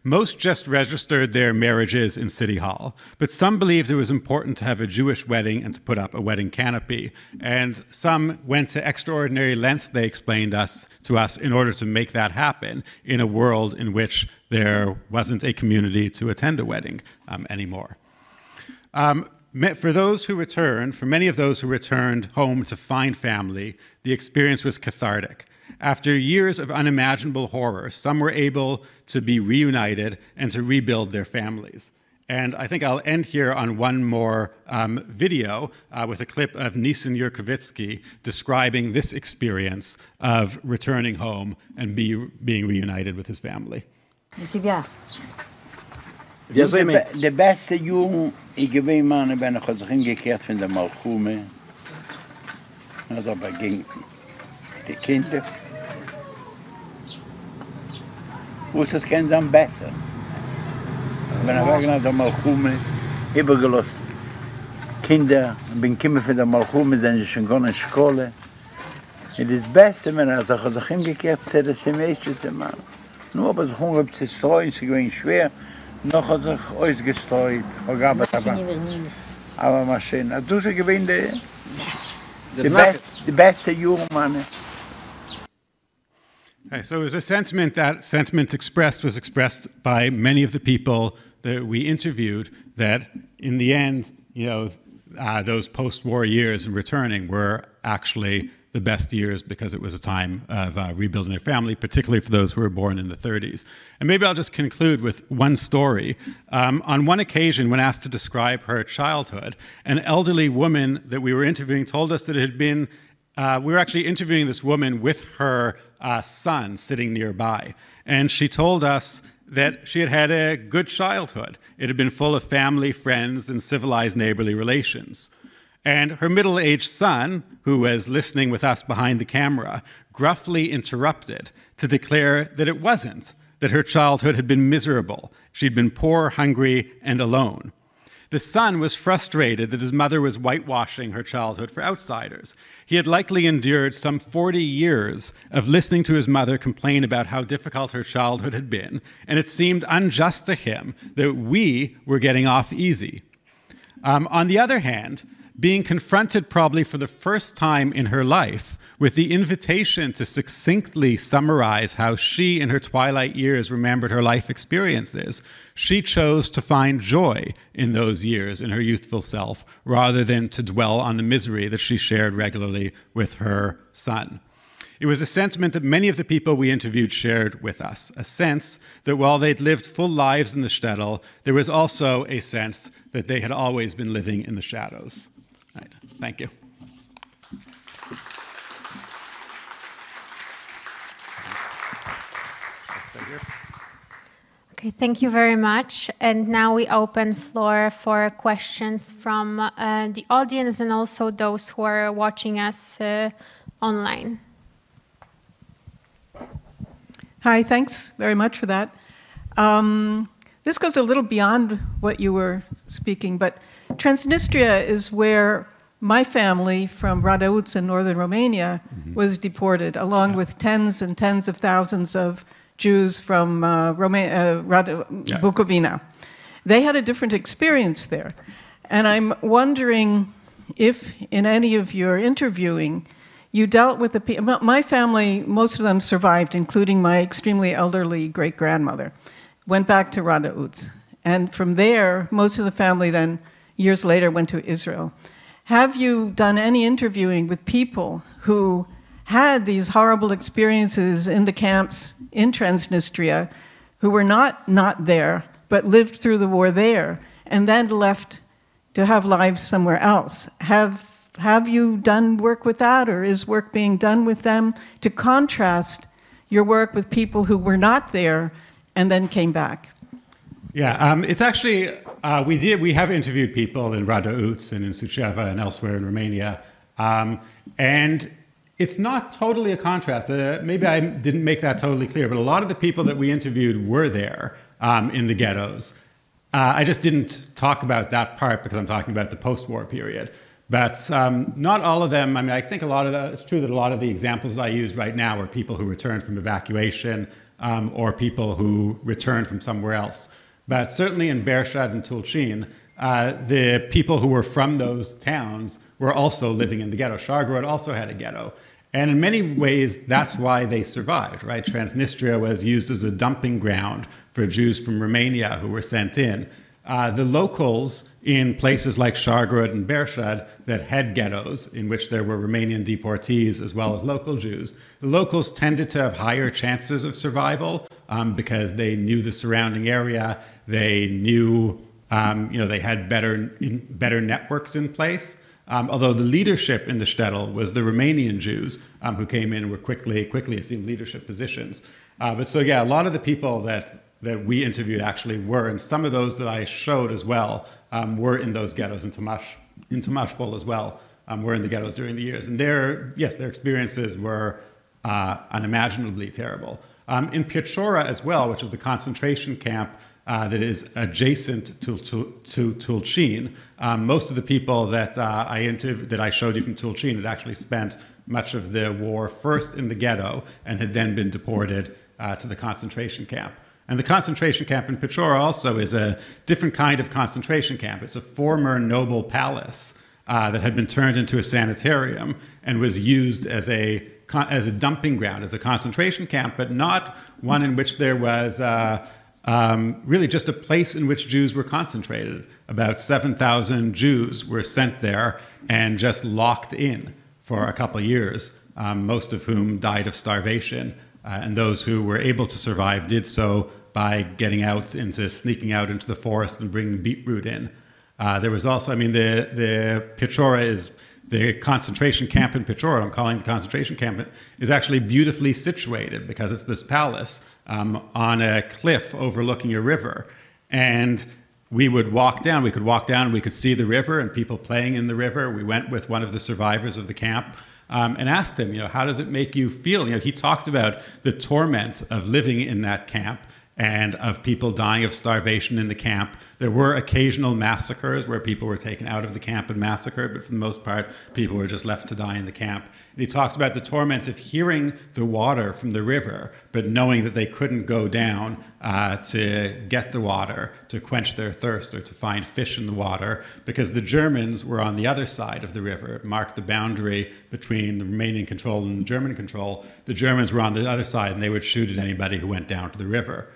Most just registered their marriages in City Hall, but some believed it was important to have a Jewish wedding and to put up a wedding canopy. And some went to extraordinary lengths, they explained to us, in order to make that happen in a world in which there wasn't a community to attend a wedding anymore. For those who returned, for many of those who returned home to find family, the experience was cathartic. After years of unimaginable horror, some were able to be reunited and to rebuild their families. And I think I'll end here on one more video with a clip of Nisan Yurkovitsky describing this experience of returning home and being reunited with his family. De beste jong, ik gewin mannen ben ik zich ingekeerd van de Malchume. En dat ging de kinderen. Hoe is het kind dan besser? Ik ben weg naar de Malchume, heb gelost. Kinder, ik ben gekomen van de Malchume, zijn ze schon gaan naar school. Het is het beste, wenn zich ingekeerd zijn, dat ze meisjes te maken. Nu hebben ze gewoon op te strooien, ze gewoon schwer. Noch hat sich ausgestreut, aber Maschine. Du sie gewinnt die beste Jungmann. Okay, so it was a sentiment was expressed by many of the people that we interviewed that in the end, you know, those post-war years and returning were actually the best years because it was a time of rebuilding their family, particularly for those who were born in the 30s. And maybe I'll just conclude with one story. On one occasion, when asked to describe her childhood, an elderly woman that we were interviewing told us that it had been, we were actually interviewing this woman with her son sitting nearby. And she told us that she had had a good childhood. It had been full of family, friends, and civilized neighborly relations. And her middle-aged son, who was listening with us behind the camera, gruffly interrupted to declare that it wasn't, that her childhood had been miserable. She'd been poor, hungry, and alone. The son was frustrated that his mother was whitewashing her childhood for outsiders. He had likely endured some 40 years of listening to his mother complain about how difficult her childhood had been, and it seemed unjust to him that we were getting off easy. On the other hand, being confronted probably for the first time in her life with the invitation to succinctly summarize how she in her twilight years remembered her life experiences, she chose to find joy in those years in her youthful self rather than to dwell on the misery that she shared regularly with her son. It was a sentiment that many of the people we interviewed shared with us, a sense that while they'd lived full lives in the Shtetl, there was also a sense that they had always been living in the shadows. Right. Thank you. Okay, thank you very much. And now we open floor for questions from the audience and also those who are watching us online. Hi, thanks very much for that. This goes a little beyond what you were speaking, but Transnistria is where my family from Radauts in northern Romania was deported, along with tens and tens of thousands of Jews from Bukovina. They had a different experience there. And I'm wondering if in any of your interviewing, you dealt with the people. My family, most of them survived, including my extremely elderly great-grandmother, went back to Radauts. And from there, most of the family then years later went to Israel. Have you done any interviewing with people who had these horrible experiences in the camps in Transnistria, who were not there, but lived through the war there, and then left to have lives somewhere else? Have you done work with that, or is work being done with them to contrast your work with people who were not there and then came back? Yeah, it's actually, we have interviewed people in Radauts and in Suceava and elsewhere in Romania, and it's not totally a contrast. Maybe I didn't make that totally clear, but a lot of the people that we interviewed were there in the ghettos. I just didn't talk about that part because I'm talking about the post-war period. But not all of them. I mean, I think it's true that a lot of the examples that I used right now are people who returned from evacuation or people who returned from somewhere else. But certainly in Bershad and Tulchin, the people who were from those towns were also living in the ghetto. Shargorod also had a ghetto. And in many ways, that's why they survived, right? Transnistria was used as a dumping ground for Jews from Romania who were sent in. the locals in places like Shargorod and Bershad that had ghettos in which there were Romanian deportees as well as local Jews, the locals tended to have higher chances of survival because they knew the surrounding area, they knew, they had better networks in place. Although the leadership in the Shtetl was the Romanian Jews who came in and were quickly assumed leadership positions. But so yeah, a lot of the people that we interviewed actually were, and some of those that I showed as well, were in those ghettos in Tomashpol as well, were in the ghettos during the years. And their experiences were unimaginably terrible. In Piechora as well, which is the concentration camp that is adjacent to Tulchin, most of the people that I showed you from Tulchin had actually spent much of the war first in the ghetto and had then been deported to the concentration camp. And the concentration camp in Piechora also is a different kind of concentration camp. It's a former noble palace that had been turned into a sanitarium and was used as a dumping ground, as a concentration camp, but not one in which there was really just a place in which Jews were concentrated. About 7,000 Jews were sent there and just locked in for a couple of years, most of whom died of starvation. And those who were able to survive did so by sneaking out into the forest and bringing beetroot in. There was also, the Piechora is, the concentration camp in Piechora, I'm calling the concentration camp, is actually beautifully situated because it's this palace on a cliff overlooking a river. And we could walk down, and we could see the river and people playing in the river. We went with one of the survivors of the camp and asked him, how does it make you feel? He talked about the torment of living in that camp and of people dying of starvation in the camp. There were occasional massacres where people were taken out of the camp and massacred, but for the most part, people were just left to die in the camp. And he talked about the torment of hearing the water from the river, but knowing that they couldn't go down to get the water, to quench their thirst or to find fish in the water, because the Germans were on the other side of the river. It marked the boundary between the Romanian control and the German control. The Germans were on the other side, and they would shoot at anybody who went down to the river.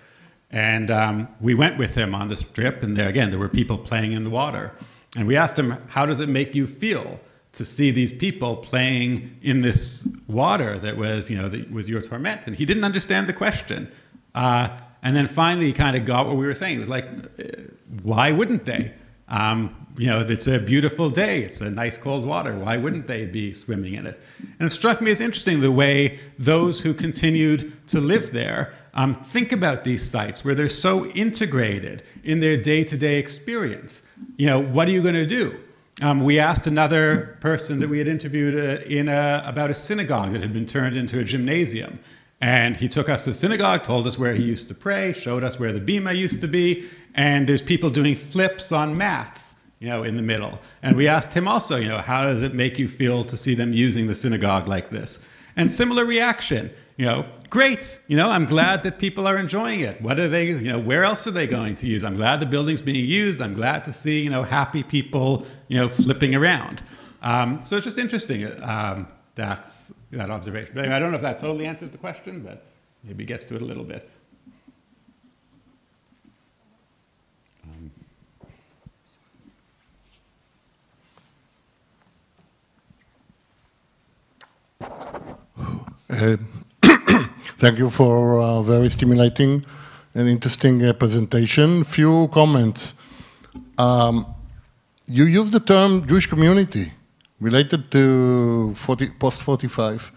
And we went with him on this trip, and there were people playing in the water. And we asked him, how does it make you feel to see these people playing in this water that was your torment? And he didn't understand the question. And then finally he kind of got what we were saying. He was like, why wouldn't they? It's a beautiful day. It's a nice cold water. Why wouldn't they be swimming in it? And it struck me as interesting the way those who continued to live there think about these sites where they're so integrated in their day-to-day experience. What are you going to do? We asked another person that we had interviewed about a synagogue that had been turned into a gymnasium. And he took us to the synagogue, told us where he used to pray, showed us where the bima used to be, and there's people doing flips on mats, in the middle. And we asked him also, how does it make you feel to see them using the synagogue like this? And similar reaction, great, I'm glad that people are enjoying it. What are they, where else are they going to use? I'm glad the building's being used. I'm glad to see, happy people, flipping around. So it's just interesting, that observation. But anyway, I don't know if that totally answers the question, but maybe gets to it a little bit. Thank you for a very stimulating and interesting presentation. Few comments. You used the term Jewish community related to post-45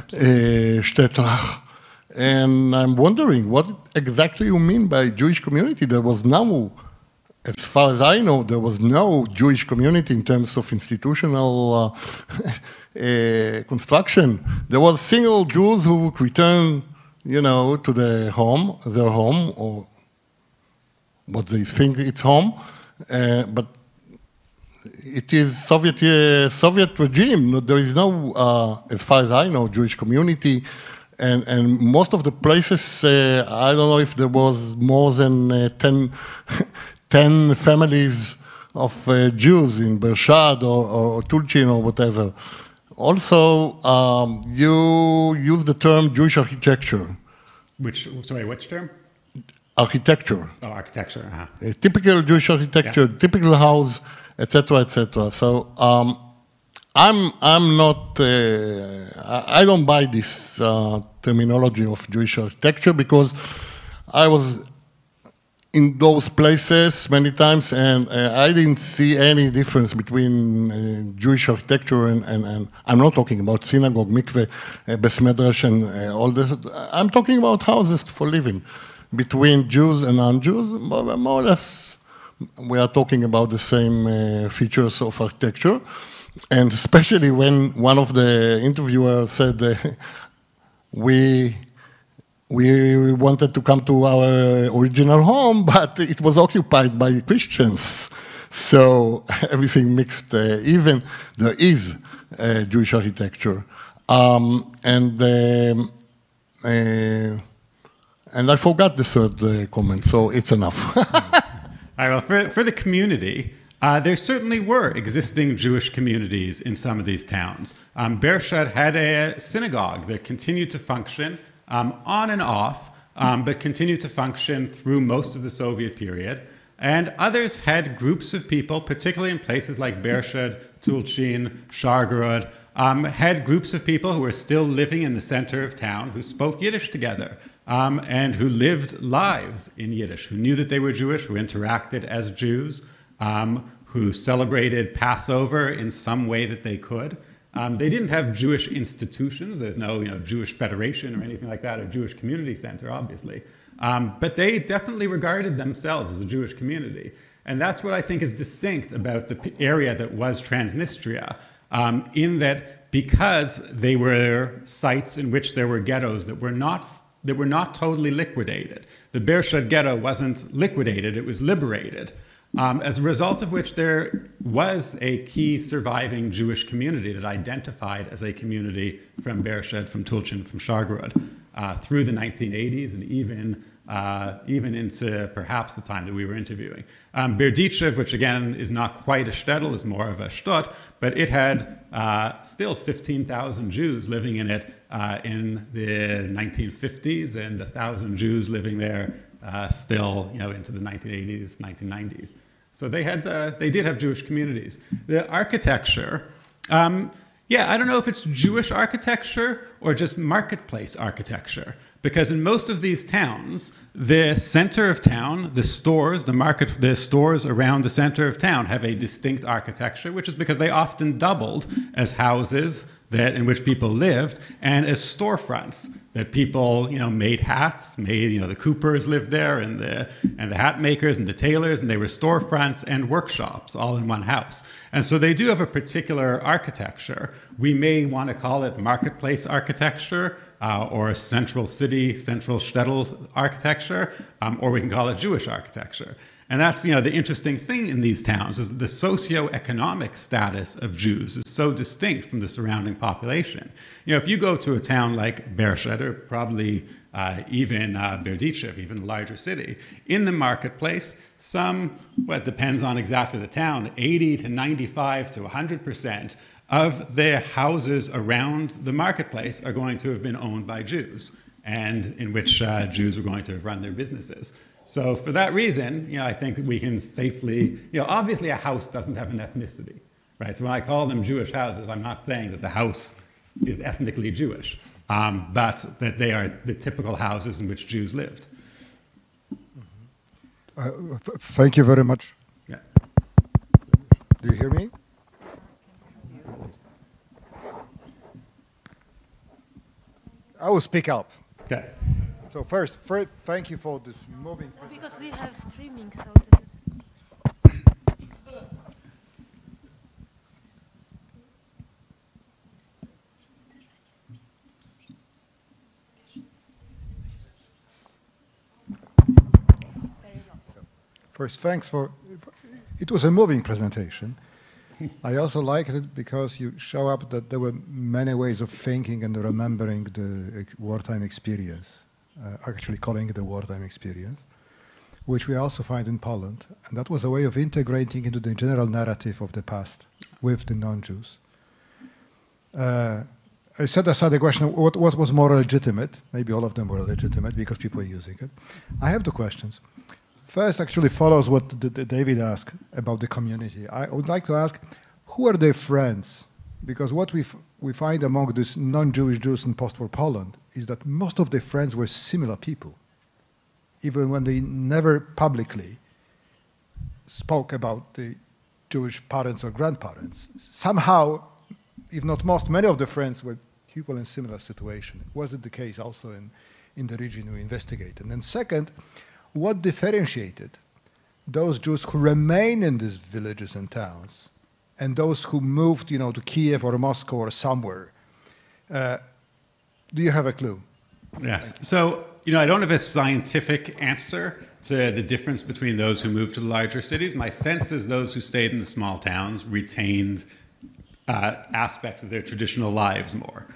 Shtetl. And I'm wondering what exactly you mean by Jewish community. There was no, as far as I know, there was no Jewish community in terms of institutional construction. There was single Jews who would return, to their home, or what they think it's home, but it is Soviet regime. There is no, as far as I know, Jewish community, and most of the places, I don't know if there was more than 10 families of Jews in Bershad or Tulchin or whatever. Also, you use the term Jewish architecture. Which term? architecture. Oh, architecture, Typical Jewish architecture, typical house, etc., etc. So I'm not, I don't buy this terminology of Jewish architecture, because I was in those places many times, and I didn't see any difference between Jewish architecture and I'm not talking about synagogue, mikveh, bes medrash, and all this. I'm talking about houses for living between Jews and non-Jews. More or less, we are talking about the same features of architecture. And especially when one of the interviewers said, we wanted to come to our original home, but it was occupied by Christians. So everything mixed, even there is Jewish architecture. And I forgot the third comment, so it's enough. All right, well, for the community, there certainly were existing Jewish communities in some of these towns. Beersheba had a synagogue that continued to function on and off, but continued to function through most of the Soviet period. And others had groups of people, particularly in places like Beersheba, Tulchin, Shargorod, had groups of people who were still living in the center of town who spoke Yiddish together. And who lived lives in Yiddish, who knew that they were Jewish, who interacted as Jews, who celebrated Passover in some way that they could. They didn't have Jewish institutions. There's no Jewish Federation or anything like that, or Jewish Community Center, obviously. But they definitely regarded themselves as a Jewish community. And that's what I think is distinct about the area that was Transnistria, in that because they were sites in which there were ghettos that were not totally liquidated. The Beersheba ghetto wasn't liquidated, it was liberated. As a result of which there was a key surviving Jewish community that identified as a community from Beersheba, from Tulchin, from Shargorod, through the 1980s and even into perhaps the time that we were interviewing. Berdichev, which again is not quite a shtetl, is more of a shtut, but it had still 15,000 Jews living in it in the 1950s, and 1,000 Jews living there still into the 1980s, 1990s. So they did have Jewish communities. The architecture, yeah, I don't know if it's Jewish architecture or just marketplace architecture, because in most of these towns, the center of town, the stores around the center of town have a distinct architecture, which is because they often doubled as houses in which people lived, and as storefronts that people, made hats, the Coopers lived there, and the hat makers and the tailors, and they were storefronts and workshops all in one house. And so they do have a particular architecture. We may want to call it marketplace architecture, or a central city, central shtetl architecture, or we can call it Jewish architecture. And that's, the interesting thing in these towns is the socioeconomic status of Jews is so distinct from the surrounding population. If you go to a town like Beersheba, or probably even Berdichev, even a larger city, in the marketplace, it depends on exactly the town, 80 to 95 to 100% of the houses around the marketplace are going to have been owned by Jews, and in which Jews were going to have run their businesses. So for that reason, I think we can safely, obviously a house doesn't have an ethnicity, right? So when I call them Jewish houses, I'm not saying that the house is ethnically Jewish, but that they are the typical houses in which Jews lived. Thank you very much. Yeah. Do you hear me? I will speak up. Okay. So first, thank you for this moving. Because we have streaming, so this is. First, thanks for. It was a moving presentation. I also liked it because you show up that there were many ways of thinking and remembering the wartime experience. Actually calling it the wartime experience, which we also find in Poland. And that was a way of integrating into the general narrative of the past with the non-Jews. I set aside the question of what was more legitimate. Maybe all of them were legitimate because people are using it. I have two questions. First actually follows what David asked about the community. I would like to ask, who are their friends? Because what we find among these non-Jewish Jews in post-war Poland is that most of their friends were similar people, even when they never publicly spoke about the Jewish parents or grandparents. Somehow, if not most, many of the friends were people in similar situation. Was it the case also in the region we investigated? And then second, what differentiated those Jews who remain in these villages and towns and those who moved, to Kiev or Moscow or somewhere? Do you have a clue? Yes. So, I don't have a scientific answer to the difference between those who moved to the larger cities. My sense is those who stayed in the small towns retained aspects of their traditional lives more.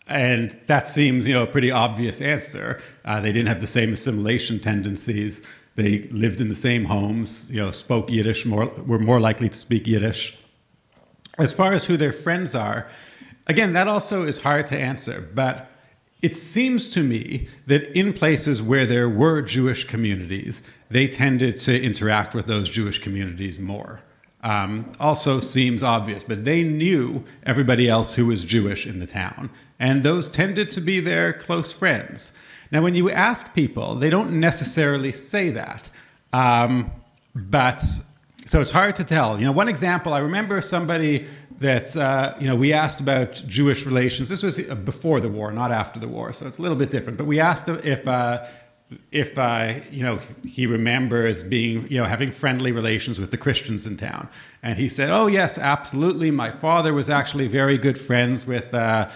And that seems, a pretty obvious answer. They didn't have the same assimilation tendencies. They lived in the same homes, spoke Yiddish, were more likely to speak Yiddish. As far as who their friends are, again, that also is hard to answer, but it seems to me that in places where there were Jewish communities, they tended to interact with those Jewish communities more. Also seems obvious, but they knew everybody else who was Jewish in the town, and those tended to be their close friends. Now, when you ask people, they don't necessarily say that, so it's hard to tell. One example, I remember somebody that, we asked about Jewish relations. This was before the war, not after the war, so it's a little bit different. But we asked him if he remembers being, having friendly relations with the Christians in town. And he said, oh, yes, absolutely. My father was actually very good friends with a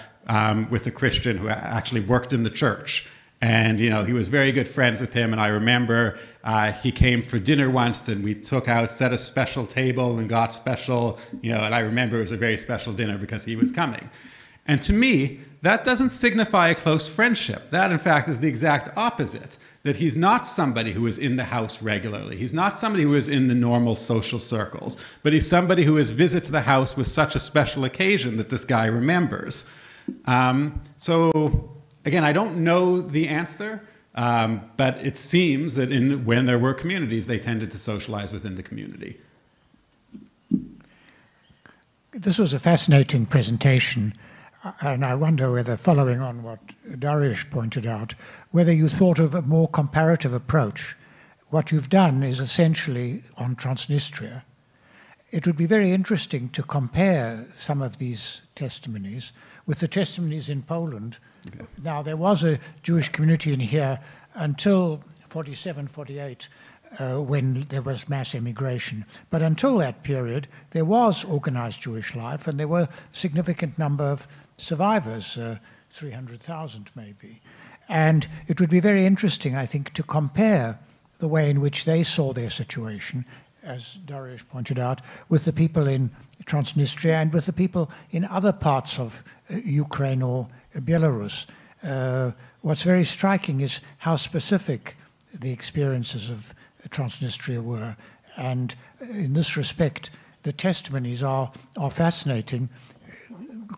Christian who actually worked in the church. And, he was very good friends with him. And I remember he came for dinner once and we set a special table and got special, and I remember it was a very special dinner because he was coming. And to me, that doesn't signify a close friendship. That, in fact, is the exact opposite, that he's not somebody who is in the house regularly. He's not somebody who is in the normal social circles, but he's somebody who is visit to the house with such a special occasion that this guy remembers. Again, I don't know the answer, but it seems that when there were communities, they tended to socialize within the community. This was a fascinating presentation, and I wonder whether, following on what Dariusz pointed out, whether you thought of a more comparative approach. What you've done is essentially on Transnistria. It would be very interesting to compare some of these testimonies with the testimonies in Poland. Okay. Now, there was a Jewish community in here until 47, 48, when there was mass immigration. But until that period, there was organized Jewish life, and there were a significant number of survivors, 300,000 maybe. And it would be very interesting, I think, to compare the way in which they saw their situation, as Dariusz pointed out, with the people in Transnistria and with the people in other parts of Ukraine or Belarus. What's very striking is how specific the experiences of Transnistria were. And in this respect, the testimonies are fascinating,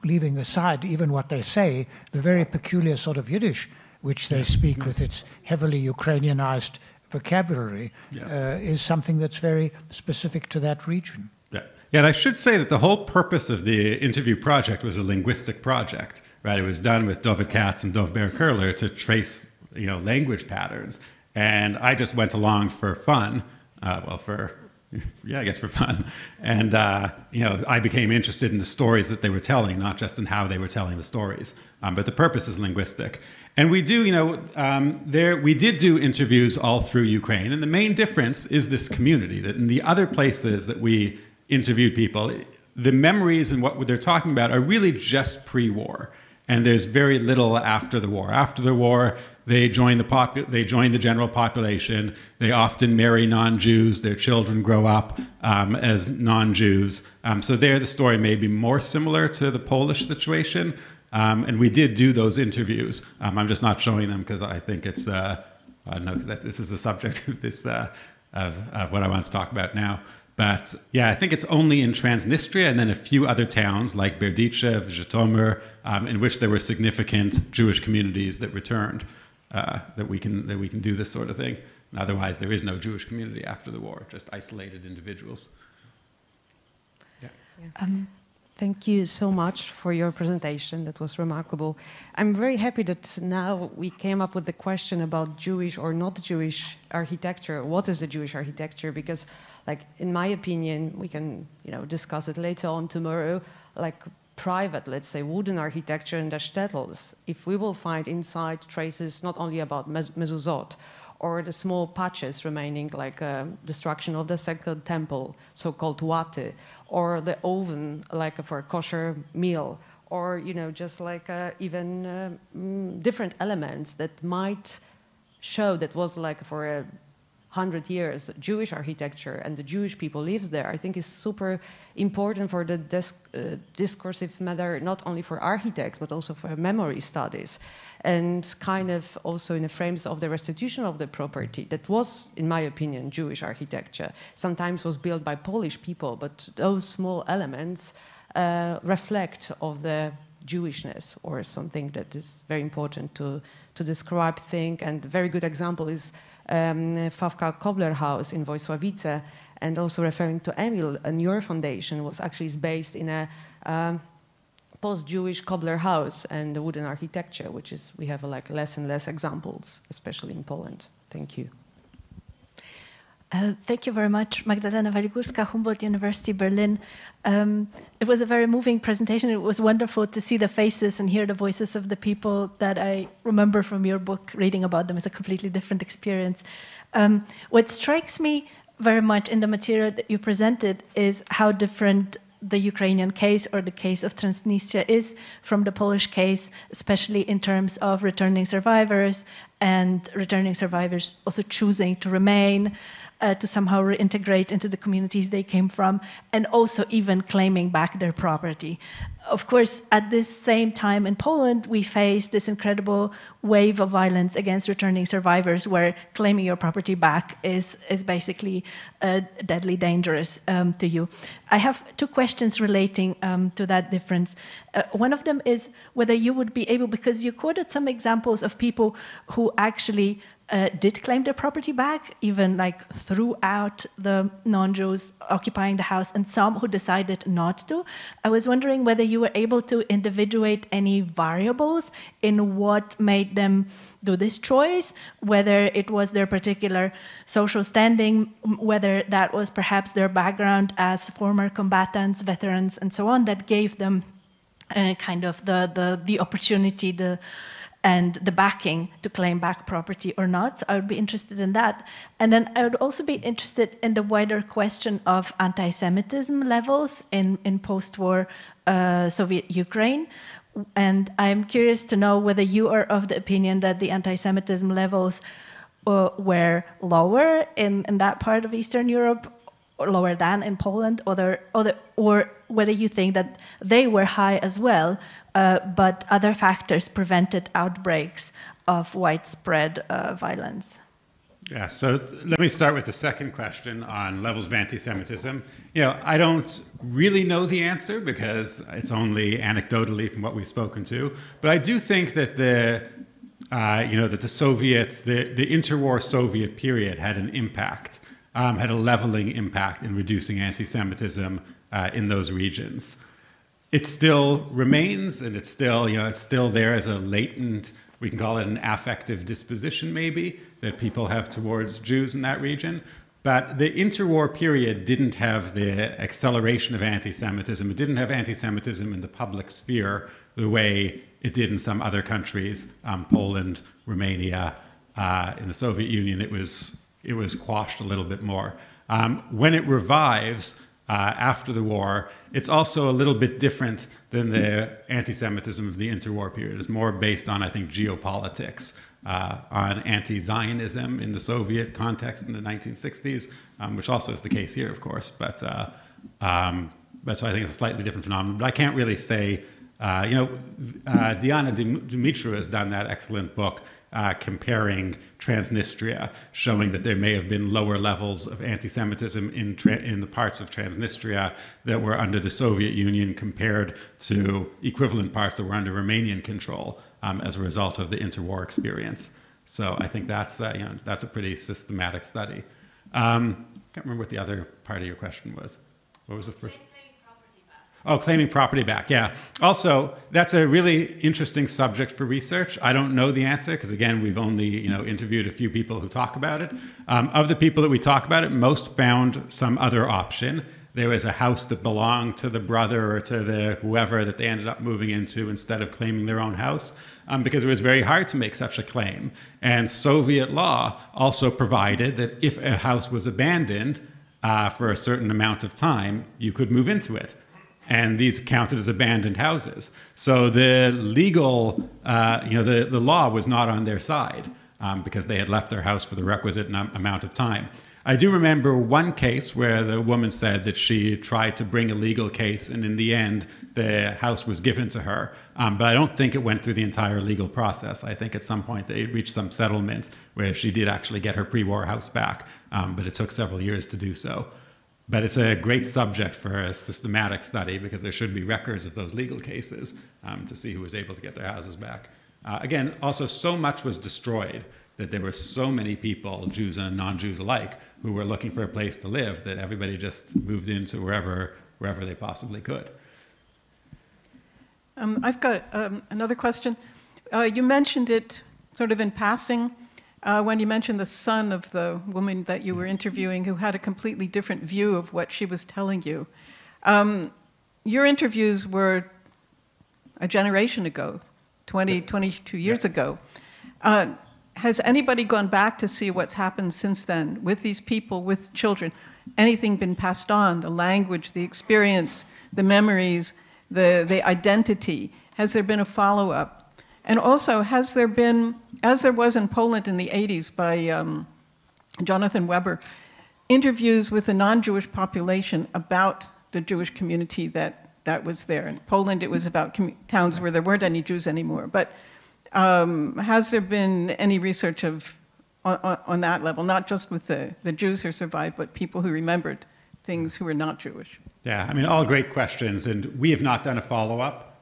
leaving aside even what they say, the very peculiar sort of Yiddish which they speak with its heavily Ukrainianized vocabulary, is something that's very specific to that region. Yeah, and I should say that the whole purpose of the interview project was a linguistic project, right? It was done with David Katz and Dov Ber-Kurler to trace, language patterns. And I just went along for fun, for fun. And, I became interested in the stories that they were telling, not just in how they were telling the stories. But the purpose is linguistic. And we do, we did do interviews all through Ukraine. And the main difference is this community, that in the other places that we interviewed people, the memories and what they're talking about are really just pre-war. And there's very little after the war. After the war, they join the general population. They often marry non-Jews. Their children grow up as non-Jews. So there, the story may be more similar to the Polish situation. And we did do those interviews. I'm just not showing them because I think it's this is the subject of this of what I want to talk about now. But yeah, I think it's only in Transnistria and then a few other towns like Berdichev, Zhytomyr, in which there were significant Jewish communities that returned, that we can do this sort of thing. And otherwise, there is no Jewish community after the war, just isolated individuals. Yeah. Thank you so much for your presentation. That was remarkable. I'm very happy that now we came up with the question about Jewish or not Jewish architecture. What is a Jewish architecture? Because, like, in my opinion, we can, discuss it later on tomorrow. Like private, let's say, wooden architecture in the Shtetls, if we will find inside traces not only about mezuzot, or the small patches remaining, like destruction of the second temple, so-called wate, or the oven, like for a kosher meal, or just like even different elements that might show that was like for 100 years Jewish architecture and the Jewish people lives there. I think is super important for the discursive matter, not only for architects but also for memory studies. And kind of also in the frames of the restitution of the property that was, in my opinion, Jewish architecture. Sometimes was built by Polish people, but those small elements reflect of the Jewishness or something that is very important to describe, think. And a very good example is Fawka Kobler House in Wojsławice, and also referring to Emil, and your foundation was actually based in a post-Jewish cobbler house and the wooden architecture, which is, we have like less and less examples, especially in Poland. Thank you. Thank you very much, Magdalena Waligórska, Humboldt University, Berlin. It was a very moving presentation. It was wonderful to see the faces and hear the voices of the people that I remember from your book. Reading about them is a completely different experience. What strikes me very much in the material that you presented is how different the Ukrainian case or the case of Transnistria is from the Polish case, especially in terms of returning survivors and returning survivors also choosing to remain, to somehow reintegrate into the communities they came from, and also even claiming back their property. Of course, at this same time in Poland, we face this incredible wave of violence against returning survivors where claiming your property back is basically deadly dangerous to you. I have two questions relating to that difference. One of them is whether you would be able, because you quoted some examples of people who actually did claim their property back, even like throughout the non-Jews occupying the house, and some who decided not to. I was wondering whether you were able to individuate any variables in what made them do this choice, whether it was their particular social standing, whether that was perhaps their background as former combatants, veterans, and so on, that gave them kind of the opportunity, and the backing to claim back property or not. So I would be interested in that. And then I would also be interested in the wider question of anti-Semitism levels in post-war Soviet Ukraine. And I'm curious to know whether you are of the opinion that the anti-Semitism levels were lower in that part of Eastern Europe, or lower than in Poland, or whether you think that they were high as well, but other factors prevented outbreaks of widespread violence. Yeah, so let me start with the second question on levels of anti-Semitism. I don't really know the answer because it's only anecdotally from what we've spoken to, but I do think that the Soviets, the interwar Soviet period had an impact, had a leveling impact in reducing anti-Semitism in those regions. It still remains, and it's still there as a latent, we can call it an affective disposition maybe, that people have towards Jews in that region. But the interwar period didn't have the acceleration of anti-Semitism. It didn't have anti-Semitism in the public sphere the way it did in some other countries, Poland, Romania, in the Soviet Union. It was quashed a little bit more. When it revives, after the war, it's also a little bit different than the anti-Semitism of the interwar period. It's more based on, I think, geopolitics, on anti-Zionism in the Soviet context in the 1960s, which also is the case here, of course. But so I think it's a slightly different phenomenon. But I can't really say, Diana Dumitru has done that excellent book, comparing Transnistria, showing that there may have been lower levels of anti-Semitism in the parts of Transnistria that were under the Soviet Union compared to equivalent parts that were under Romanian control as a result of the interwar experience. So I think that's a pretty systematic study. I can't remember what the other part of your question was. What was the first? Oh, claiming property back, yeah. Also, that's a really interesting subject for research. I don't know the answer because, again, we've only interviewed a few people who talk about it. Of the people that we talk about it, most found some other option. There was a house that belonged to the brother or to the whoever that they ended up moving into instead of claiming their own house, because it was very hard to make such a claim. And Soviet law also provided that if a house was abandoned for a certain amount of time, you could move into it. And these counted as abandoned houses. So the legal, the law was not on their side because they had left their house for the requisite amount of time. I do remember one case where the woman said that she tried to bring a legal case, and in the end, the house was given to her. But I don't think it went through the entire legal process. I think at some point they reached some settlement where she did actually get her pre-war house back, but it took several years to do so. But it's a great subject for a systematic study because there should be records of those legal cases to see who was able to get their houses back. Again, also so much was destroyed that there were so many people, Jews and non-Jews alike, who were looking for a place to live that everybody just moved into wherever they possibly could. I've got another question. You mentioned it sort of in passing when you mentioned the son of the woman that you were interviewing who had a completely different view of what she was telling you. Your interviews were a generation ago, 22 years ago. Has anybody gone back to see what's happened since then with these people, with children? Anything been passed on? The language, the experience, the memories, the identity? Has there been a follow-up? And also, has there been, as there was in Poland in the 80s by Jonathan Weber, interviews with the non-Jewish population about the Jewish community that was there? In Poland, it was about towns where there weren't any Jews anymore. But has there been any research on that level, not just with the Jews who survived, but people who remembered things who were not Jewish? Yeah, I mean, all great questions, and we have not done a follow-up,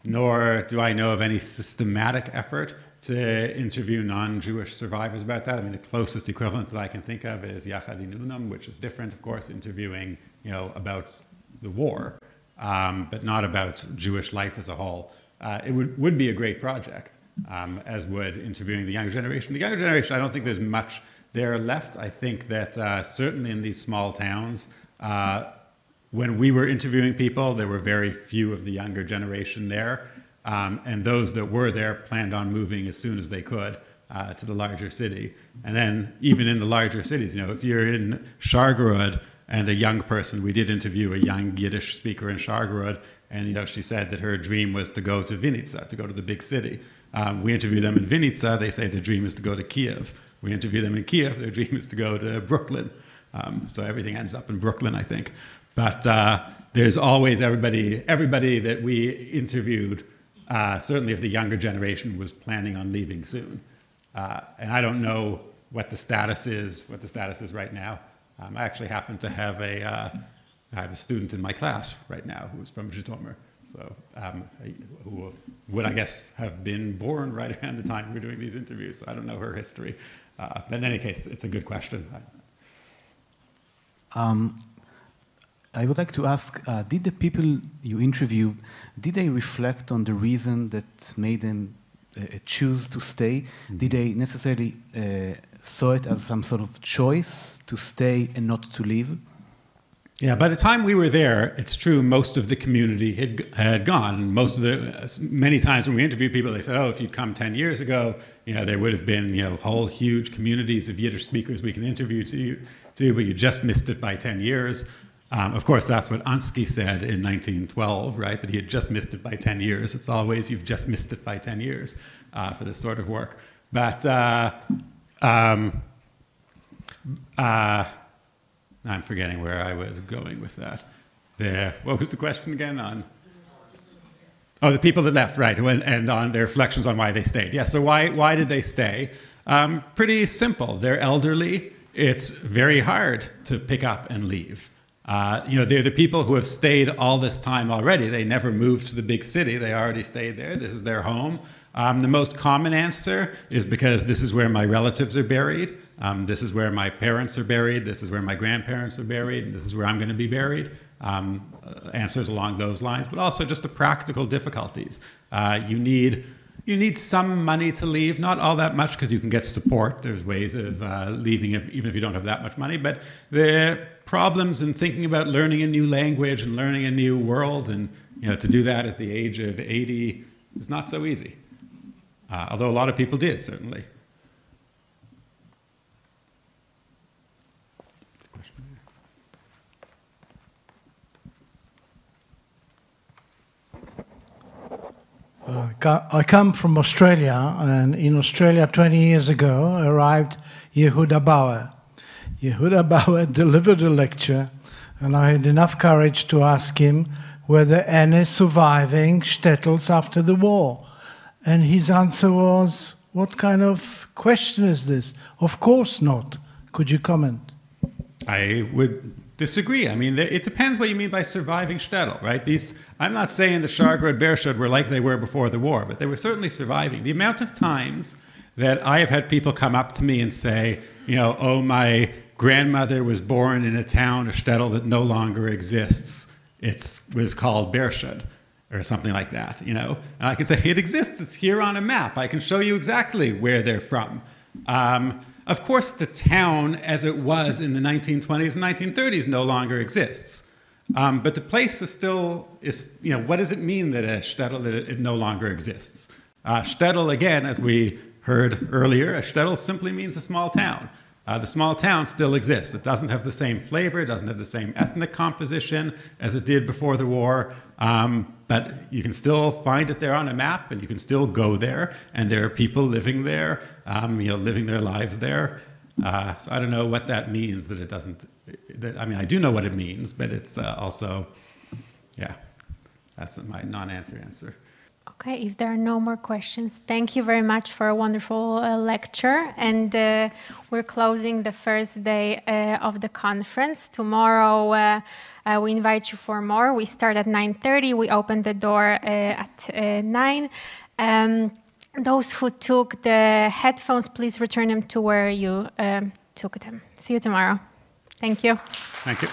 nor do I know of any systematic effort to interview non-Jewish survivors about that. I mean, the closest equivalent that I can think of is Yachad Inunam, which is different, of course, interviewing, about the war, but not about Jewish life as a whole. It would be a great project, as would interviewing the younger generation. The younger generation, I don't think there's much there left. I think that certainly in these small towns, when we were interviewing people, there were very few of the younger generation there. And those that were there planned on moving as soon as they could to the larger city. And then even in the larger cities, if you're in Shargorod and a young person, we did interview a young Yiddish speaker in Shargorod, and she said that her dream was to go to Vinica, to go to the big city. We interview them in Vinica, they say their dream is to go to Kiev. We interview them in Kiev, their dream is to go to Brooklyn. So everything ends up in Brooklyn, I think. But there's always everybody that we interviewed, certainly of the younger generation, was planning on leaving soon. And I don't know what the status is right now. I actually happen to have I have a student in my class right now who's from Zhytomyr, so who would, I guess, have been born right around the time we're doing these interviews. So I don't know her history. But in any case, it's a good question. I would like to ask, did the people you interviewed, did they reflect on the reason that made them choose to stay? Did they necessarily saw it as some sort of choice to stay and not to leave? Yeah, by the time we were there, it's true, most of the community had gone. Many times when we interviewed people, they said, oh, if you'd come 10 years ago, there would have been, whole huge communities of Yiddish speakers we can interview to, but you just missed it by 10 years. Of course, that's what Ansky said in 1912, right? That he had just missed it by 10 years. It's always, you've just missed it by 10 years for this sort of work. But I'm forgetting where I was going with that. What was the question again on? Oh, the people that left, right, and on their reflections on why they stayed. Yeah, so why did they stay? Pretty simple. They're elderly. It's very hard to pick up and leave. They're the people who have stayed all this time already. They never moved to the big city. They already stayed there. This is their home. The most common answer is because this is where my relatives are buried. This is where my parents are buried. This is where my grandparents are buried. And this is where I'm going to be buried. Answers along those lines, but also just the practical difficulties. You need some money to leave, not all that much because you can get support. There's ways of leaving even if you don't have that much money, but the problems in thinking about learning a new language and learning a new world, and to do that at the age of 80 is not so easy. Although a lot of people did, certainly. I come from Australia, and in Australia 20 years ago arrived Yehuda Bauer. Yehuda Bauer delivered a lecture, and I had enough courage to ask him were there any surviving Shtetls after the war. And his answer was, what kind of question is this? Of course not. Could you comment? I would disagree. I mean, it depends what you mean by surviving Shtetl, right? I'm not saying the Shargrod Bershad were like they were before the war, but they were certainly surviving. The amount of times that I have had people come up to me and say, oh, my grandmother was born in a town, a Shtetl that no longer exists. It was called Bershad, or something like that, And I can say, it exists. It's here on a map. I can show you exactly where they're from. Of course, the town as it was in the 1920s and 1930s no longer exists. But the place is still, what does it mean that a Shtetl, that it no longer exists? Shtetl, again, as we heard earlier, a Shtetl simply means a small town. The small town still exists. It doesn't have the same flavor, it doesn't have the same ethnic composition as it did before the war, but you can still find it there on a map, and you can still go there, and there are people living there, living their lives there. So I don't know what that means, that it doesn't, I do know what it means, but it's also, yeah, that's my non-answer answer. Okay, if there are no more questions, thank you very much for a wonderful lecture. And we're closing the first day of the conference. Tomorrow, we invite you for more. We start at 9:30. We open the door at 9. Those who took the headphones, please return them to where you took them. See you tomorrow. Thank you. Thank you.